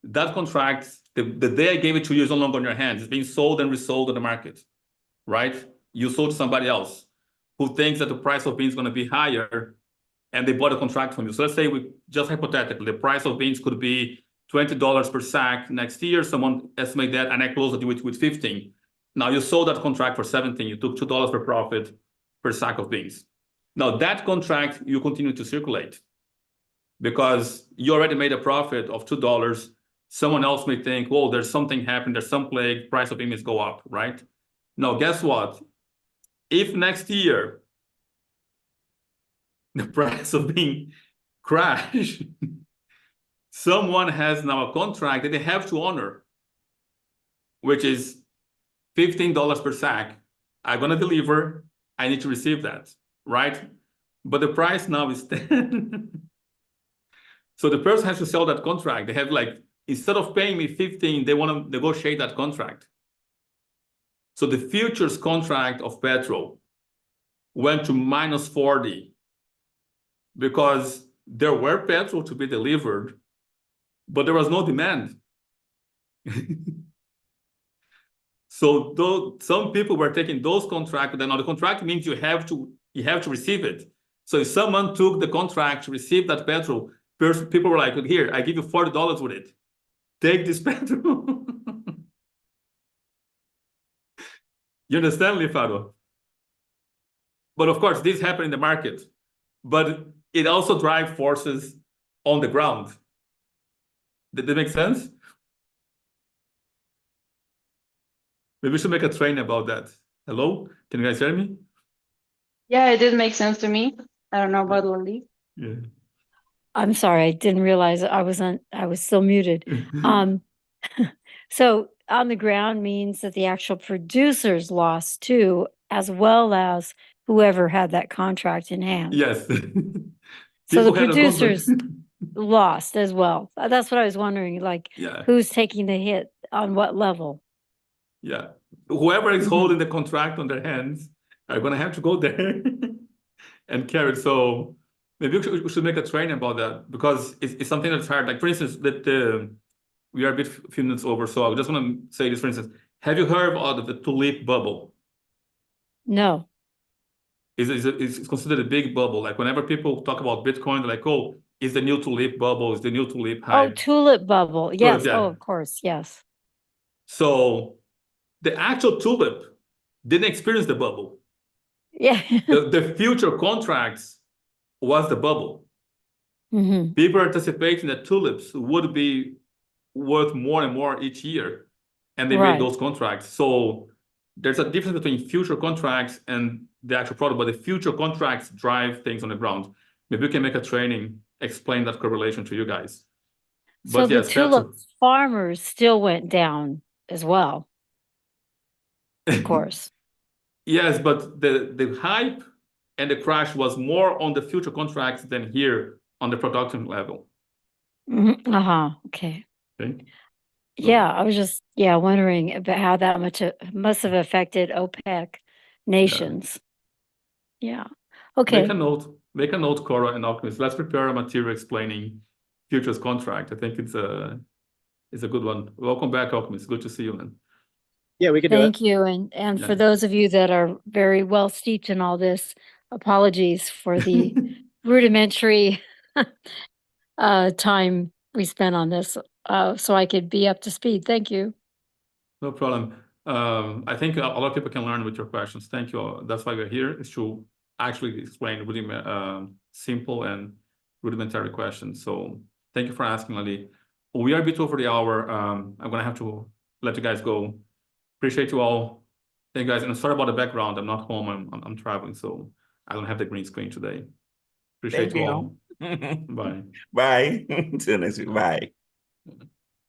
That contract, the day I gave it to you is no longer in your hands. It's being sold and resold on the market, right? You sold to somebody else who thinks that the price of beans is going to be higher and they bought a contract from you. So let's say we just hypothetically, the price of beans could be $20 per sack next year. Someone estimate that and I close it with 15. Now you sold that contract for 17. You took $2 per profit per sack of beans. Now that contract, you continue to circulate because you already made a profit of $2. Someone else may think, well, there's something happened. There's some plague, price of beans go up, right? Now, guess what? If next year the price of bean crash, someone has now a contract that they have to honor, which is $15 per sack. I'm going to deliver. I need to receive that, right? But the price now is 10. So the person has to sell that contract. They have like, instead of paying me 15, they want to negotiate that contract. So the futures contract of petrol went to minus 40 because there were petrol to be delivered, but there was no demand. So some people were taking those contracts, but then the contract means you have to receive it. So if someone took the contract to receive that petrol, people were like, here, I give you $40 with it. Take this petrol. You understand, Lifaro? But of course, this happened in the market, but it also drives forces on the ground. Did that make sense? Maybe we should make a train about that. Hello? Can you guys hear me? Yeah, it did make sense to me. I don't know about Loli. Yeah. I'm sorry, I didn't realize I was still muted. So on the ground means that the actual producers lost too, as well as whoever had that contract in hand. Yes. So the producers lost as well. That's what I was wondering, like, who's taking the hit on what level? Yeah. Whoever is holding the contract on their hands are going to have to go there and carry it. So maybe we should make a training about that because it's something that's hard. Like, for instance, we are a few minutes over. So I just want to say this, for instance, have you heard of the tulip bubble? No. is considered a big bubble. Like whenever people talk about Bitcoin, they're like, oh, it's the new tulip bubble, it's the new tulip Oh, hype. tulip bubble. Yes. yeah. Oh, of course. Yes. So the actual tulip didn't experience the bubble. Yeah. The future contracts was the bubble. Mhm. People are anticipating that tulips would be worth more and more each year, and they made Right. those contracts. So there's a difference between future contracts and the actual product, but the future contracts drive things on the ground. Maybe we can make a training, explain that correlation to you guys. So But the yes, fair tulip to farmers still went down as well, of course. yes, but the hype and the crash was more on the future contracts than here on the production level. Uh-huh. Okay. Okay. Yeah, I was just wondering about how that much must have affected OPEC nations. Yeah. Okay. Make a note, Cora and Alchemist. Let's prepare a material explaining futures contract. I think it's a good one. Welcome back, Alchemist. Good to see you, man. Yeah, we could do it. Thank you. And for those of you that are very well steeped in all this, apologies for the rudimentary time we spent on this, so I could be up to speed. Thank you. No problem. I think a lot of people can learn with your questions. Thank you. That's why we're here, is to actually explain really simple and rudimentary questions. So thank you for asking, Ali. We are a bit over the hour. I'm gonna have to let you guys go. Appreciate you all. Thank you guys. And sorry about the background. I'm not home. I'm traveling, so I don't have the green screen today. Appreciate you all. Bye. Bye. Till next week. Bye.